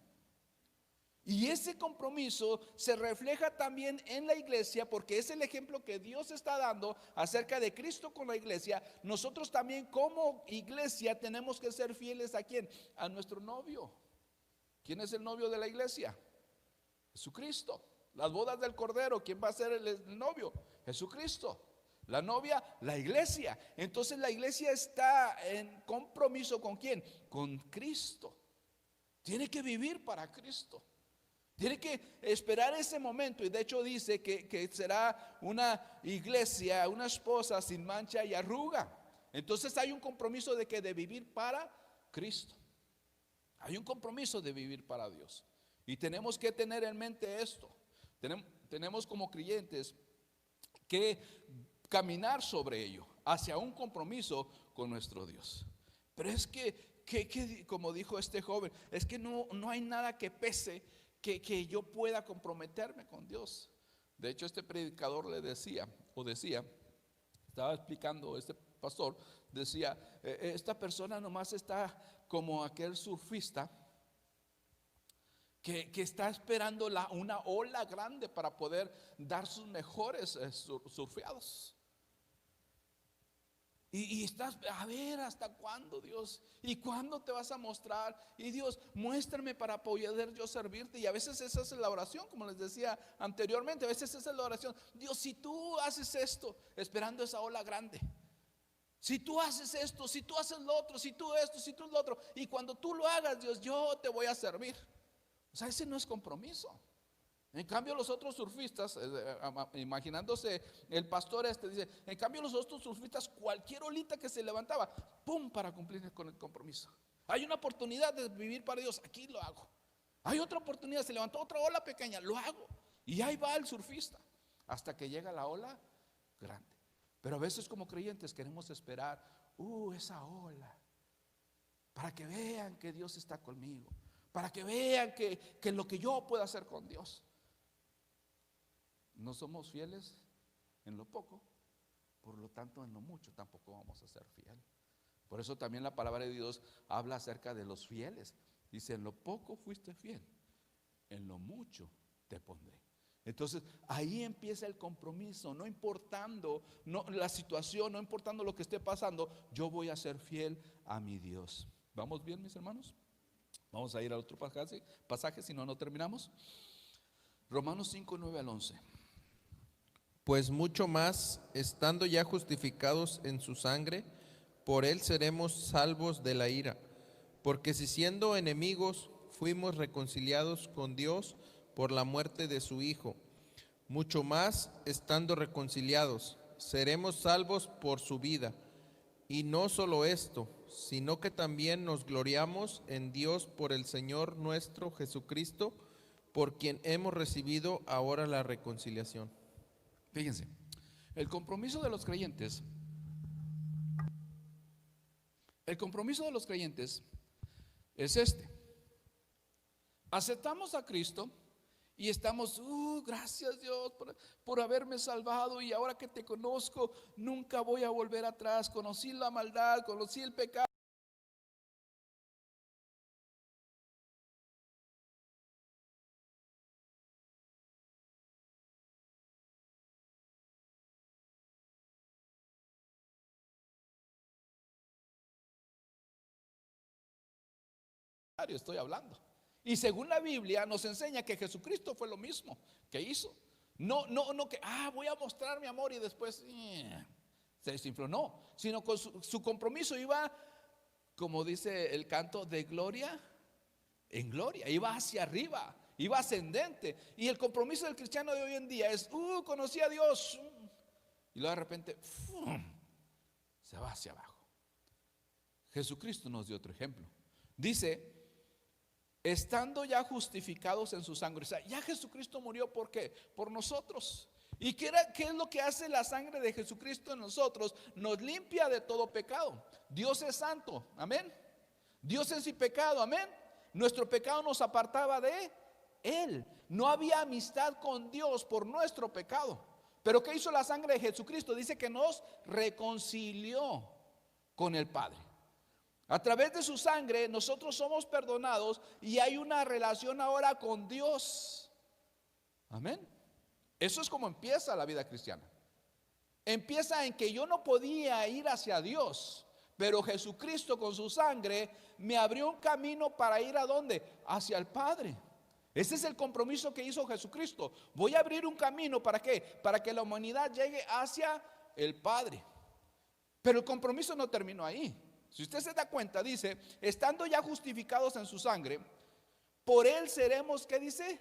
Y ese compromiso se refleja también en la iglesia, porque es el ejemplo que Dios está dando acerca de Cristo con la iglesia. Nosotros también como iglesia tenemos que ser fieles ¿a quién? A nuestro novio. ¿Quién es el novio de la iglesia? Jesucristo. Las bodas del Cordero, ¿quién va a ser el novio? Jesucristo. La novia, la iglesia. Entonces la iglesia está en compromiso ¿con quién? Con Cristo. Tiene que vivir para Cristo. Tiene que esperar ese momento. Y de hecho dice que será una iglesia, una esposa sin mancha y arruga. Entonces hay un compromiso de vivir para Cristo. Hay un compromiso de vivir para Dios. Y tenemos que tener en mente esto. Tenemos como creyentes que caminar sobre ello, hacia un compromiso con nuestro Dios. Pero es que como dijo este joven, es que no hay nada que pese que yo pueda comprometerme con Dios. De hecho, este predicador decía, estaba explicando, este pastor decía, esta persona nomás está como aquel surfista que está esperando una ola grande para poder dar sus mejores surfeados. Y estás, a ver, ¿hasta cuándo, Dios? ¿Y cuándo te vas a mostrar? Y Dios, muéstrame para poder yo servirte. Y a veces esa es la oración, como les decía anteriormente. A veces esa es la oración. Dios, si tú haces esto, esperando esa ola grande. Si tú haces esto, si tú haces lo otro, si tú esto, si tú lo otro. Y cuando tú lo hagas, Dios, yo te voy a servir. O sea, ese no es compromiso. En cambio los otros surfistas, imaginándose el pastor dice, en cambio los otros surfistas, cualquier olita que se levantaba, ¡pum!, para cumplir con el compromiso. Hay una oportunidad de vivir para Dios, aquí lo hago. Hay otra oportunidad, se levantó otra ola pequeña, lo hago. Y ahí va el surfista. hasta que llega la ola grande. Pero a veces como creyentes queremos esperar esa ola, para que vean que Dios está conmigo, para que vean que lo que yo puedo hacer con Dios. No somos fieles en lo poco, por lo tanto en lo mucho tampoco vamos a ser fieles. Por eso también la palabra de Dios habla acerca de los fieles. Dice, en lo poco fuiste fiel, en lo mucho te pondré. Entonces ahí empieza el compromiso, no importando la situación, no importando lo que esté pasando, yo voy a ser fiel a mi Dios. ¿Vamos bien, mis hermanos? Vamos a ir al otro pasaje, si no, no terminamos. Romanos 5, 9 al 11. Pues mucho más, estando ya justificados en su sangre, por él seremos salvos de la ira. Porque si siendo enemigos fuimos reconciliados con Dios por la muerte de su Hijo, mucho más, estando reconciliados, seremos salvos por su vida. Y no solo esto, sino que también nos gloriamos en Dios por el Señor nuestro Jesucristo, por quien hemos recibido ahora la reconciliación. Fíjense, el compromiso de los creyentes es este. Aceptamos a Cristo y estamos, gracias Dios por haberme salvado, y ahora que te conozco, nunca voy a volver atrás. Conocí la maldad, conocí el pecado. Estoy hablando. Y según la Biblia nos enseña que Jesucristo fue lo mismo que hizo. No que voy a mostrar mi amor y después se desinfló. No, sino con su compromiso iba, como dice el canto, de gloria en gloria. Iba hacia arriba, iba ascendente. Y el compromiso del cristiano de hoy en día es, conocí a Dios, y luego de repente se va hacia abajo. Jesucristo nos dio otro ejemplo. Dice, estando ya justificados en su sangre. O sea, ya Jesucristo murió, ¿por qué? Por nosotros. ¿Y qué es lo que hace la sangre de Jesucristo en nosotros? Nos limpia de todo pecado. Dios es santo, amén. Dios es sin pecado, amén. Nuestro pecado nos apartaba de Él. No había amistad con Dios por nuestro pecado. Pero ¿qué hizo la sangre de Jesucristo? Dice que nos reconcilió con el Padre. A través de su sangre nosotros somos perdonados y hay una relación ahora con Dios. Amén. Eso es como empieza la vida cristiana. Empieza en que yo no podía ir hacia Dios, pero Jesucristo con su sangre me abrió un camino para ir ¿a dónde? Hacia el Padre. Ese es el compromiso que hizo Jesucristo. Voy a abrir un camino, ¿para qué? Para que la humanidad llegue hacia el Padre. Pero el compromiso no terminó ahí. Si usted se da cuenta, dice, estando ya justificados en su sangre, por él seremos, ¿qué dice?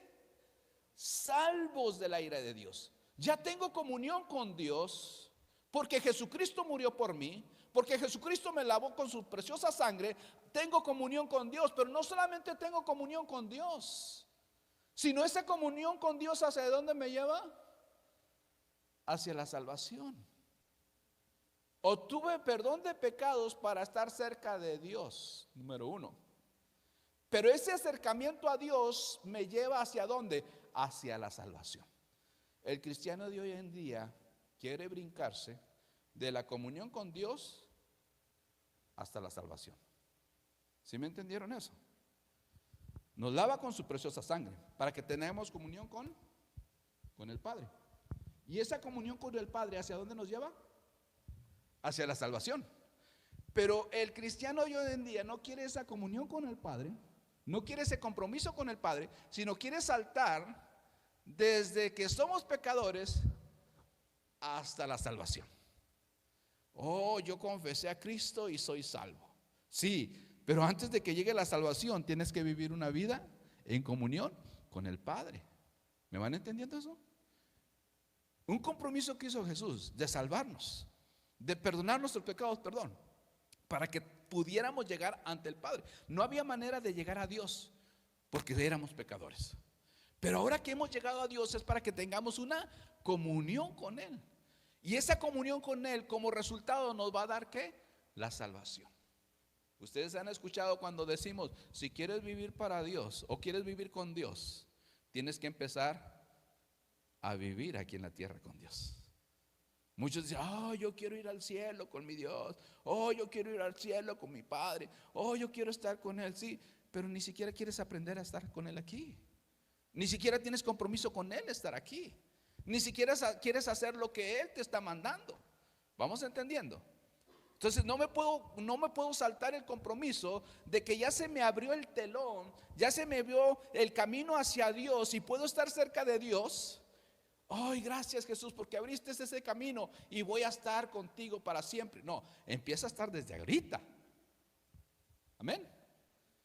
Salvos de la ira de Dios. Ya tengo comunión con Dios, porque Jesucristo murió por mí, porque Jesucristo me lavó con su preciosa sangre. Tengo comunión con Dios, pero no solamente tengo comunión con Dios, sino esa comunión con Dios, ¿hacia dónde me lleva? Hacia la salvación. Obtuve perdón de pecados para estar cerca de Dios, número uno. Pero ese acercamiento a Dios me lleva ¿hacia dónde? Hacia la salvación. El cristiano de hoy en día quiere brincarse de la comunión con Dios hasta la salvación. ¿Sí me entendieron eso? Nos lava con su preciosa sangre para que tengamos comunión con el Padre. Y esa comunión con el Padre, ¿hacia dónde nos lleva? Hacia la salvación. Pero el cristiano hoy en día no quiere esa comunión con el Padre, no quiere ese compromiso con el Padre, sino quiere saltar desde que somos pecadores hasta la salvación. Yo confesé a Cristo y soy salvo. Sí, pero antes de que llegue la salvación tienes que vivir una vida en comunión con el Padre. ¿Me van entendiendo eso? Un compromiso que hizo Jesús de salvarnos, de perdonar nuestros pecados, para que pudiéramos llegar ante el Padre. No había manera de llegar a Dios porque éramos pecadores. Pero ahora que hemos llegado a Dios es para que tengamos una comunión con Él. Y esa comunión con Él como resultado nos va a dar ¿qué? La salvación. Ustedes han escuchado cuando decimos, si quieres vivir para Dios o quieres vivir con Dios, tienes que empezar a vivir aquí en la tierra con Dios. Muchos dicen, oh, yo quiero ir al cielo con mi Dios, oh, yo quiero ir al cielo con mi Padre, oh, yo quiero estar con Él, sí, pero ni siquiera quieres aprender a estar con Él aquí. Ni siquiera tienes compromiso con Él estar aquí. Ni siquiera quieres hacer lo que Él te está mandando. ¿Vamos entendiendo? Entonces no me puedo saltar el compromiso de que ya se me abrió el telón, ya se me vio el camino hacia Dios y puedo estar cerca de Dios. Ay, gracias Jesús porque abriste ese camino y voy a estar contigo para siempre. No, empieza a estar desde ahorita. Amén.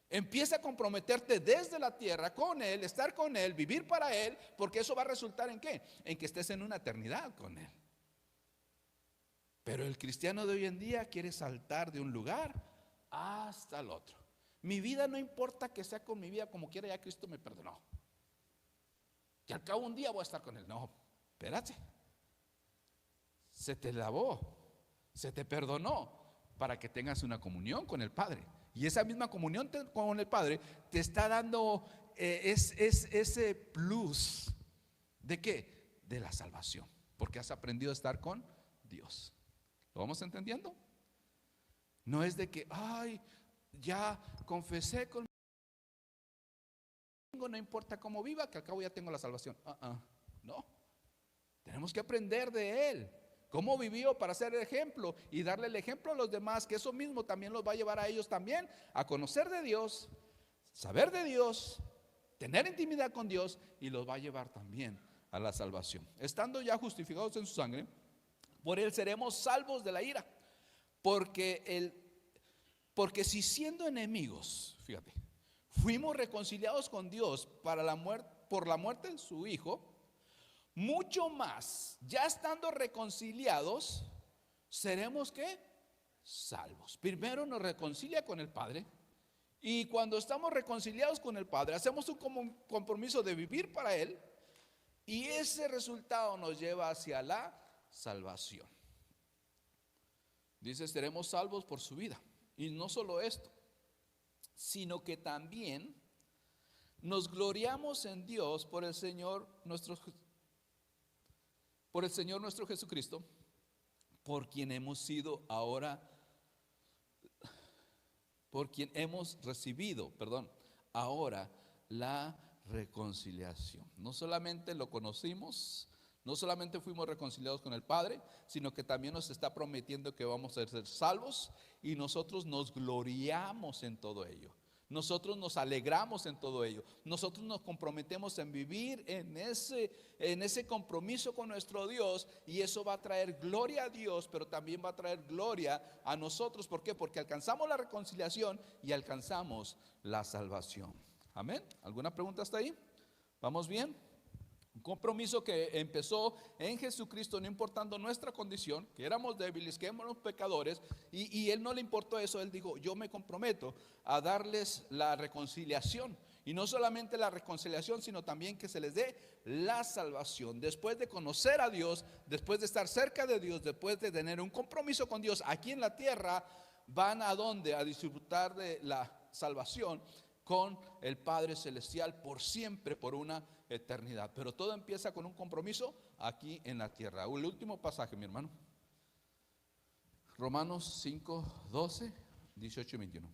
Empieza a comprometerte desde la tierra con Él, estar con Él, vivir para Él, porque eso va a resultar ¿en qué? En que estés en una eternidad con Él. Pero el cristiano de hoy en día quiere saltar de un lugar hasta el otro. Mi vida no importa que sea con mi vida como quiera, ya Cristo me perdonó. Que al cabo un día voy a estar con Él. No, espérate. Se te lavó, se te perdonó para que tengas una comunión con el Padre. Y esa misma comunión con el Padre te está dando ese plus. ¿De qué? De la salvación. Porque has aprendido a estar con Dios. ¿Lo vamos entendiendo? No es de que, ay, ya confesé conmigo, no importa cómo viva, que al cabo ya tengo la salvación. No, tenemos que aprender de Él. Cómo vivió para ser el ejemplo y darle el ejemplo a los demás, que eso mismo también los va a llevar a ellos también a conocer de Dios, saber de Dios, tener intimidad con Dios y los va a llevar también a la salvación. Estando ya justificados en su sangre, por Él seremos salvos de la ira, porque si siendo enemigos, fíjate, fuimos reconciliados con Dios por la muerte de su Hijo, mucho más, ya estando reconciliados, seremos ¿qué? Salvos. Primero nos reconcilia con el Padre, y cuando estamos reconciliados con el Padre, hacemos un compromiso de vivir para Él, y ese resultado nos lleva hacia la salvación. Dice, seremos salvos por su vida. Y no solo esto, sino que también nos gloriamos en Dios por el Señor nuestro Jesucristo, por quien hemos recibido, ahora la reconciliación. No solamente lo conocimos, no solamente fuimos reconciliados con el Padre, sino que también nos está prometiendo que vamos a ser salvos, y nosotros nos gloriamos en todo ello. Nosotros nos alegramos en todo ello. Nosotros nos comprometemos en vivir en ese compromiso con nuestro Dios, y eso va a traer gloria a Dios, pero también va a traer gloria a nosotros. ¿Por qué? Porque alcanzamos la reconciliación y alcanzamos la salvación. Amén. ¿Alguna pregunta hasta ahí? ¿Vamos bien? Un compromiso que empezó en Jesucristo, no importando nuestra condición, que éramos débiles, que éramos pecadores, y Él no le importó eso. Él dijo, yo me comprometo a darles la reconciliación, y no solamente la reconciliación, sino también que se les dé la salvación. Después de conocer a Dios, después de estar cerca de Dios, después de tener un compromiso con Dios aquí en la tierra, van a ¿dónde? A disfrutar de la salvación con el Padre Celestial por siempre, por una eternidad. Pero todo empieza con un compromiso aquí en la tierra. El último pasaje, mi hermano, Romanos 5, 12, 18 y 21.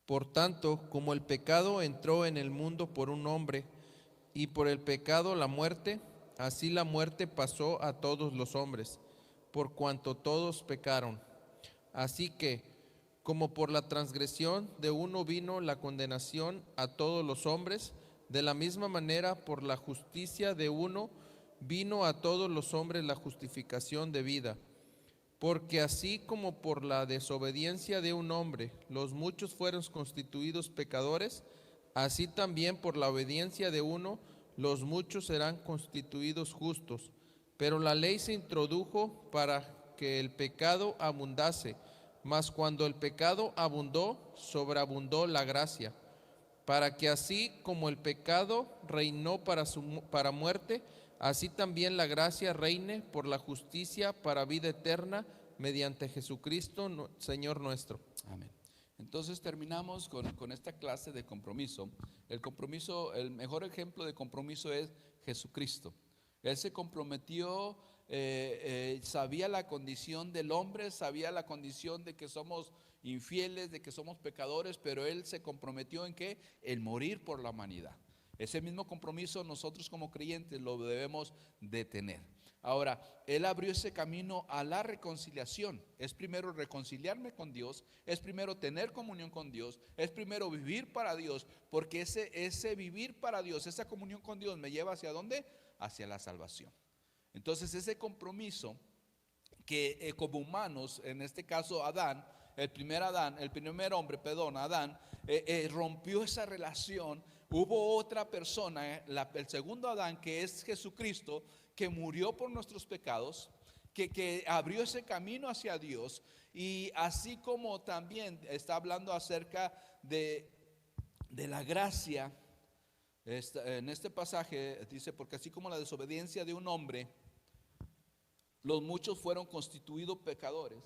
Por tanto, como el pecado entró en el mundo por un hombre, y por el pecado la muerte, así la muerte pasó a todos los hombres, por cuanto todos pecaron. Así que, como por la transgresión de uno vino la condenación a todos los hombres, de la misma manera por la justicia de uno vino a todos los hombres la justificación de vida. Porque así como por la desobediencia de un hombre los muchos fueron constituidos pecadores, así también por la obediencia de uno los muchos serán constituidos justos. Pero la ley se introdujo para que el pecado abundase, mas cuando el pecado abundó, sobreabundó la gracia, para que así como el pecado reinó para muerte, así también la gracia reine por la justicia para vida eterna mediante Jesucristo, Señor nuestro. Amén. Entonces terminamos con esta clase de compromiso. El compromiso, el mejor ejemplo de compromiso es Jesucristo. Él se comprometió, sabía la condición del hombre, sabía la condición de que somos infieles, de que somos pecadores, pero Él se comprometió en qué? En morir por la humanidad. Ese mismo compromiso nosotros como creyentes lo debemos de tener. Ahora, Él abrió ese camino a la reconciliación. Es primero reconciliarme con Dios, es primero tener comunión con Dios, es primero vivir para Dios, porque ese vivir para Dios, esa comunión con Dios me lleva ¿hacia dónde? Hacia la salvación. Entonces ese compromiso que como humanos, en este caso Adán, el primer hombre, Adán, rompió esa relación. Hubo otra persona, el segundo Adán, que es Jesucristo, que murió por nuestros pecados, que abrió ese camino hacia Dios. Y así como también está hablando acerca de la gracia, en este pasaje dice, porque así como la desobediencia de un hombre, los muchos fueron constituidos pecadores,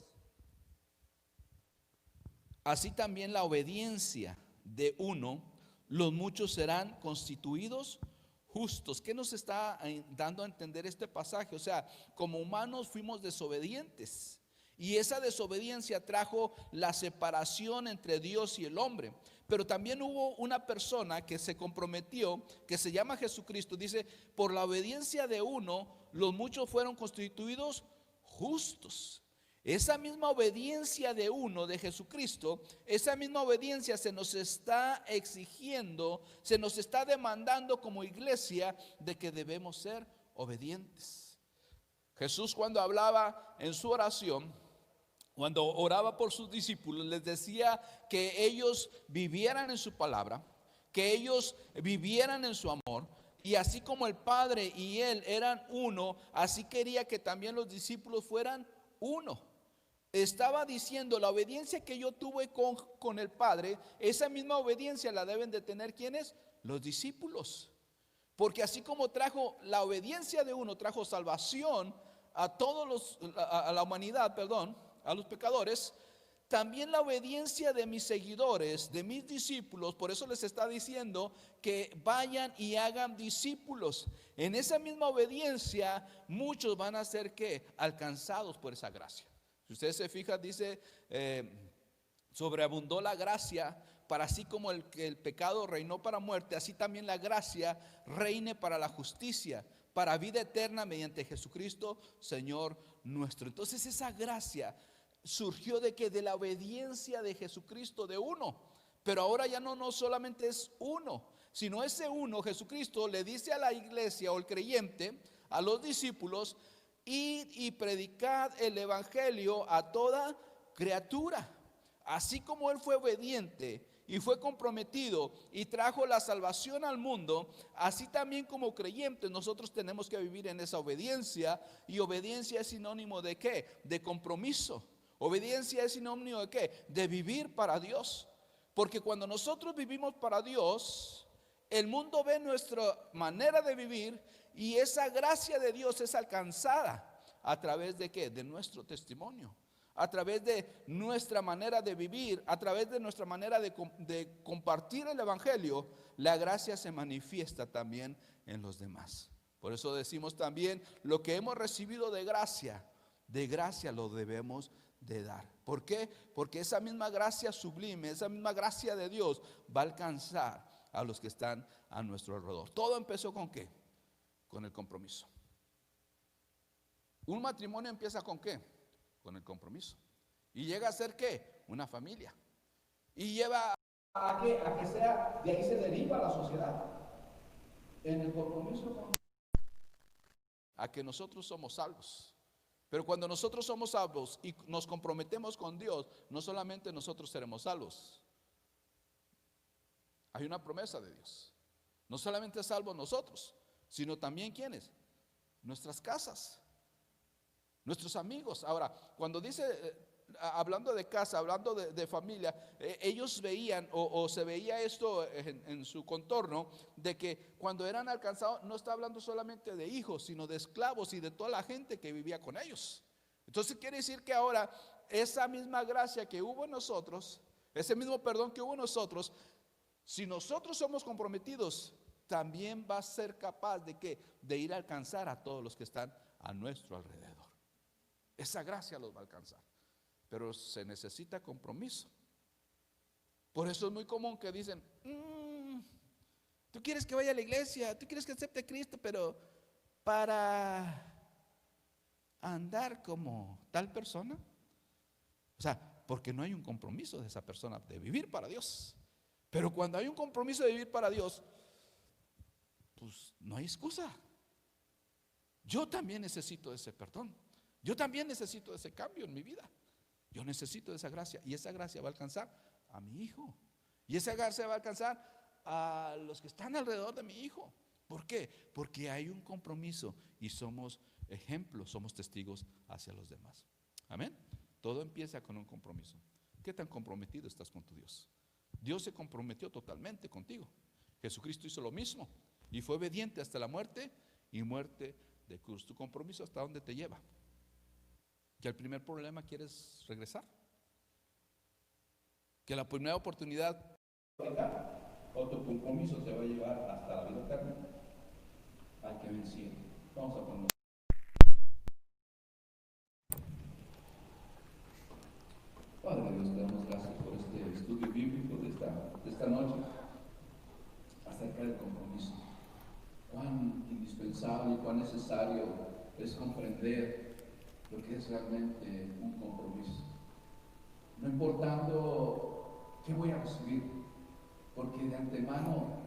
así también la obediencia de uno, los muchos serán constituidos justos. ¿Qué nos está dando a entender este pasaje? O sea, como humanos fuimos desobedientes, y esa desobediencia trajo la separación entre Dios y el hombre. Pero también hubo una persona que se comprometió, que se llama Jesucristo. Dice, por la obediencia de uno, los muchos fueron constituidos justos. Esa misma obediencia de uno, de Jesucristo, esa misma obediencia se nos está exigiendo, se nos está demandando como iglesia, de que debemos ser obedientes. Jesús, cuando hablaba en su oración, cuando oraba por sus discípulos, les decía que ellos vivieran en su palabra, que ellos vivieran en su amor. Y así como el Padre y Él eran uno, así quería que también los discípulos fueran uno. Estaba diciendo, la obediencia que yo tuve con el Padre, esa misma obediencia la deben de tener ¿quiénes? Los discípulos. Porque así como trajo la obediencia de uno, trajo salvación a a la humanidad, a los pecadores, también la obediencia de mis seguidores, de mis discípulos, por eso les está diciendo que vayan y hagan discípulos. En esa misma obediencia, muchos van a ser ¿qué? Alcanzados por esa gracia. Si ustedes se fijan, dice, sobreabundó la gracia, para así como el pecado reinó para muerte, así también la gracia reine para la justicia, para vida eterna mediante Jesucristo, Señor nuestro. Entonces esa gracia surgió de que de la obediencia de Jesucristo, de uno. Pero ahora ya no solamente es uno, sino ese uno, Jesucristo, le dice a la iglesia o el creyente, a los discípulos, id y predicad el evangelio a toda criatura. Así como Él fue obediente y fue comprometido y trajo la salvación al mundo, así también como creyentes nosotros tenemos que vivir en esa obediencia. Y obediencia es sinónimo de ¿qué? De compromiso. Obediencia es sinónimo de ¿qué? De vivir para Dios. Porque cuando nosotros vivimos para Dios, el mundo ve nuestra manera de vivir, y esa gracia de Dios es alcanzada a través de ¿qué? De nuestro testimonio, a través de nuestra manera de vivir, a través de nuestra manera de compartir el evangelio. La gracia se manifiesta también en los demás. Por eso decimos también, lo que hemos recibido de gracia lo debemos de dar. ¿Por qué? Porque esa misma gracia sublime, esa misma gracia de Dios va a alcanzar a los que están a nuestro alrededor. Todo empezó ¿con qué? Con el compromiso. Un matrimonio empieza ¿con qué? Con el compromiso. Y llega a ser ¿qué? Una familia. Y lleva a que sea, de ahí se deriva la sociedad. En el compromiso a que nosotros somos salvos. Pero cuando nosotros somos salvos y nos comprometemos con Dios, no solamente nosotros seremos salvos. Hay una promesa de Dios. No solamente salvos nosotros, sino también ¿quiénes? Nuestras casas, nuestros amigos. Ahora, cuando dice hablando de casa, hablando de familia, ellos veían o se veía esto en su contorno, de que cuando eran alcanzados, no está hablando solamente de hijos, sino de esclavos y de toda la gente que vivía con ellos. Entonces quiere decir que ahora esa misma gracia que hubo en nosotros, ese mismo perdón que hubo en nosotros, si nosotros somos comprometidos, también va a ser capaz de ¿qué? De ir a alcanzar a todos los que están a nuestro alrededor. Esa gracia los va a alcanzar, pero se necesita compromiso. Por eso es muy común que dicen, tú quieres que vaya a la iglesia, tú quieres que acepte a Cristo, pero para andar como tal persona, o sea, porque no hay un compromiso de esa persona de vivir para Dios. Pero cuando hay un compromiso de vivir para Dios, pues no hay excusa. Yo también necesito ese perdón. Yo también necesito ese cambio en mi vida. Yo necesito esa gracia, y esa gracia va a alcanzar a mi hijo, y esa gracia va a alcanzar a los que están alrededor de mi hijo. ¿Por qué? Porque hay un compromiso y somos ejemplos, somos testigos hacia los demás. Amén. Todo empieza con un compromiso. ¿Qué tan comprometido estás con tu Dios? Dios se comprometió totalmente contigo. Jesucristo hizo lo mismo y fue obediente hasta la muerte, y muerte de cruz. ¿Tu compromiso hasta dónde te lleva? ¿Que al primer problema quieres regresar? ¿Que la primera oportunidad o tu compromiso te va a llevar hasta la vida eterna? Hay que vencer. Vamos a poner. Padre Dios, te damos gracias por este estudio bíblico de esta noche acerca del compromiso. Cuán indispensable y cuán necesario es comprender lo que es realmente un compromiso. No importando qué voy a recibir, porque de antemano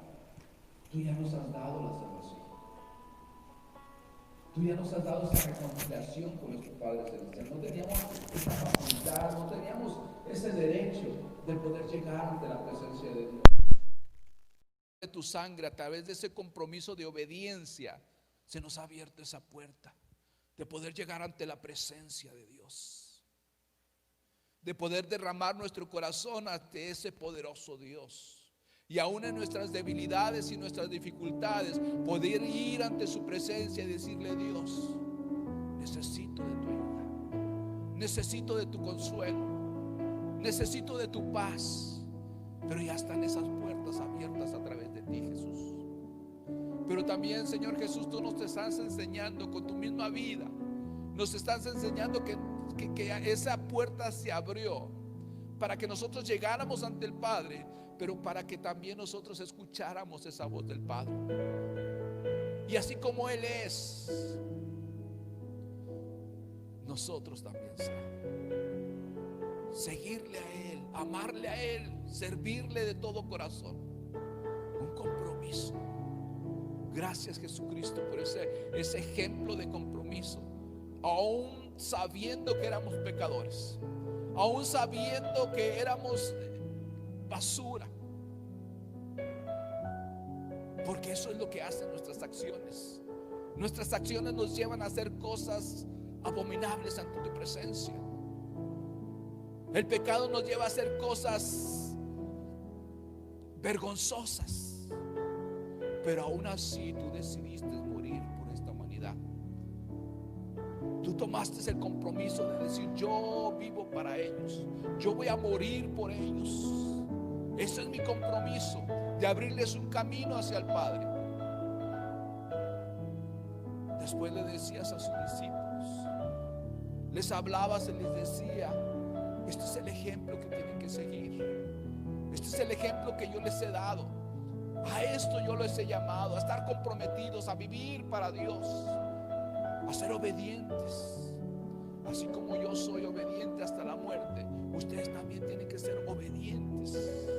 tú ya nos has dado la salvación. Tú ya nos has dado esa reconciliación con nuestro Padre Celestial. No teníamos esa facultad, no teníamos ese derecho de poder llegar ante la presencia de Dios. De tu sangre, a través de ese compromiso de obediencia, se nos ha abierto esa puerta de poder llegar ante la presencia de Dios, de poder derramar nuestro corazón ante ese poderoso Dios. Y aún en nuestras debilidades y nuestras dificultades, poder ir ante su presencia y decirle: Dios, necesito de tu ayuda, necesito de tu consuelo, necesito de tu paz. Pero ya están esas puertas abiertas a través de ti, Jesús. Pero también, Señor Jesús, tú nos estás enseñando con tu misma vida, nos estás enseñando que esa puerta se abrió para que nosotros llegáramos ante el Padre, pero para que también nosotros escucháramos esa voz del Padre. Y así como Él es, nosotros también seguirle a Él, amarle a Él, servirle de todo corazón. Un compromiso. Gracias, Jesucristo, por ese ejemplo de compromiso. Aún sabiendo que éramos pecadores, aún sabiendo que éramos basura, porque eso es lo que hacen nuestras acciones. Nuestras acciones nos llevan a hacer cosas abominables ante tu presencia. El pecado nos lleva a hacer cosas vergonzosas, pero aún así tú decidiste morir por esta humanidad. Tú tomaste el compromiso de decir: yo vivo para ellos, yo voy a morir por ellos. Ese es mi compromiso, de abrirles un camino hacia el Padre. Después le decías a sus discípulos, les hablabas y les decía: este es el ejemplo que tienen que seguir, este es el ejemplo que yo les he dado. A esto yo les he llamado, a estar comprometidos, a vivir para Dios, a ser obedientes. Así como yo soy obediente hasta la muerte, ustedes también tienen que ser obedientes.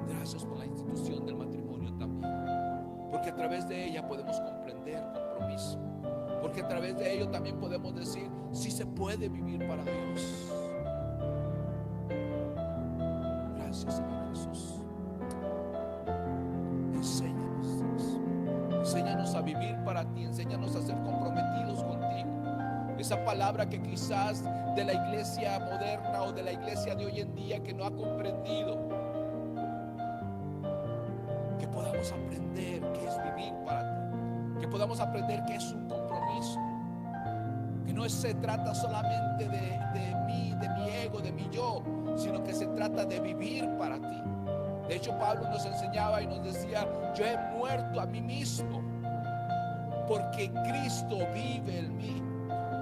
Gracias por la institución del matrimonio también, porque a través de ella podemos comprender compromiso, porque a través de ello también podemos decir: sí se puede vivir para Dios. Gracias, Señor Jesús. Enséñanos, Dios. Enséñanos a vivir para ti, enséñanos a ser comprometidos contigo. Esa palabra que quizás de la iglesia moderna o de la iglesia de hoy en día que no ha comprendido, que podamos aprender qué es vivir para ti, que podamos aprender qué es un compromiso, que no se trata solamente de mí, de mi ego, de mi yo, sino que se trata de vivir para ti. De hecho, Pablo nos enseñaba y nos decía: yo he muerto a mí mismo, porque Cristo vive en mí.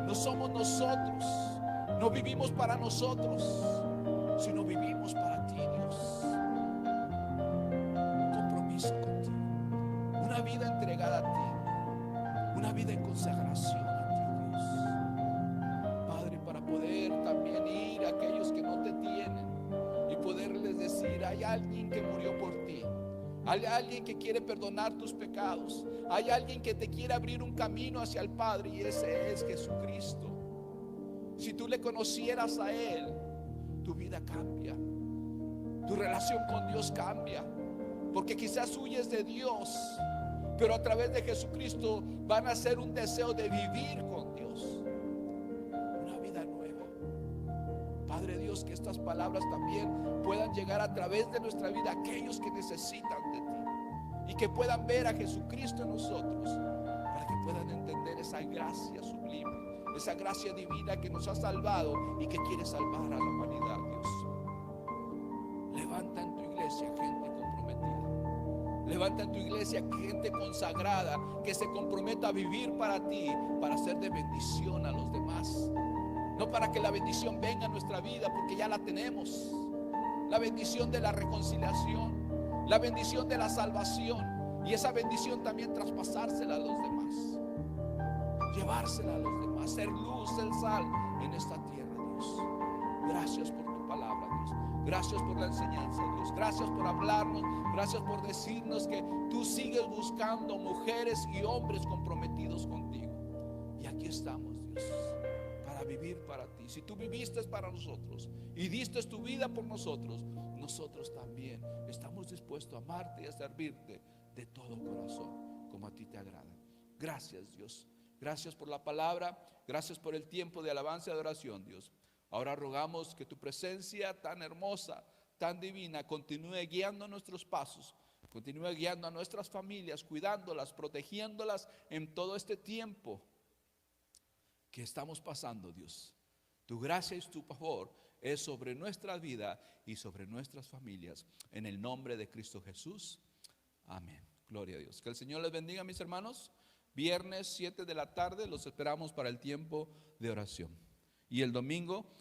No somos nosotros, no vivimos para nosotros, sino vivimos para ti, Dios. Un compromiso contigo, una vida entregada a ti, una vida en consagración a ti, Dios. Padre, para poder también ir a aquellos que no te tienen y poderles decir: hay alguien que murió por ti, hay alguien que quiere perdonar tus pecados, hay alguien que te quiere abrir un camino hacia el Padre, y ese es Jesucristo. Si tú le conocieras a Él, tu vida cambia, tu relación con Dios cambia, porque quizás huyes de Dios, pero a través de Jesucristo van a hacer un deseo de vivir con Dios, una vida nueva. Padre Dios, que estas palabras también puedan llegar a través de nuestra vida a aquellos que necesitan de ti, y que puedan ver a Jesucristo en nosotros, para que puedan entender esa gracia sublime, esa gracia divina que nos ha salvado y que quiere salvar a la humanidad. Dios, levanta en tu iglesia gente comprometida, levanta en tu iglesia gente consagrada, que se comprometa a vivir para ti, para ser de bendición a los demás, no para que la bendición venga a nuestra vida, porque ya la tenemos, la bendición de la reconciliación, la bendición de la salvación, y esa bendición también traspasársela a los demás, llevársela a los demás, ser luz, ser sal en esta tierra. Dios, gracias por tu palabra, Dios, gracias por la enseñanza, Dios, gracias por hablarnos, gracias por decirnos que tú sigues buscando mujeres y hombres comprometidos contigo, y aquí estamos, Dios, para vivir para ti. Si tú viviste para nosotros y diste tu vida por nosotros, nosotros también estamos dispuestos a amarte y a servirte de todo corazón, como a ti te agrada. Gracias, Dios, gracias por la palabra, gracias por el tiempo de alabanza y adoración, Dios. Ahora rogamos que tu presencia tan hermosa, tan divina, continúe guiando nuestros pasos, continúe guiando a nuestras familias, cuidándolas, protegiéndolas en todo este tiempo que estamos pasando, Dios. Tu gracia y tu favor es sobre nuestra vida y sobre nuestras familias, en el nombre de Cristo Jesús. Amén. Gloria a Dios. Que el Señor les bendiga, mis hermanos. Viernes 7 de la tarde los esperamos para el tiempo de oración. Y el domingo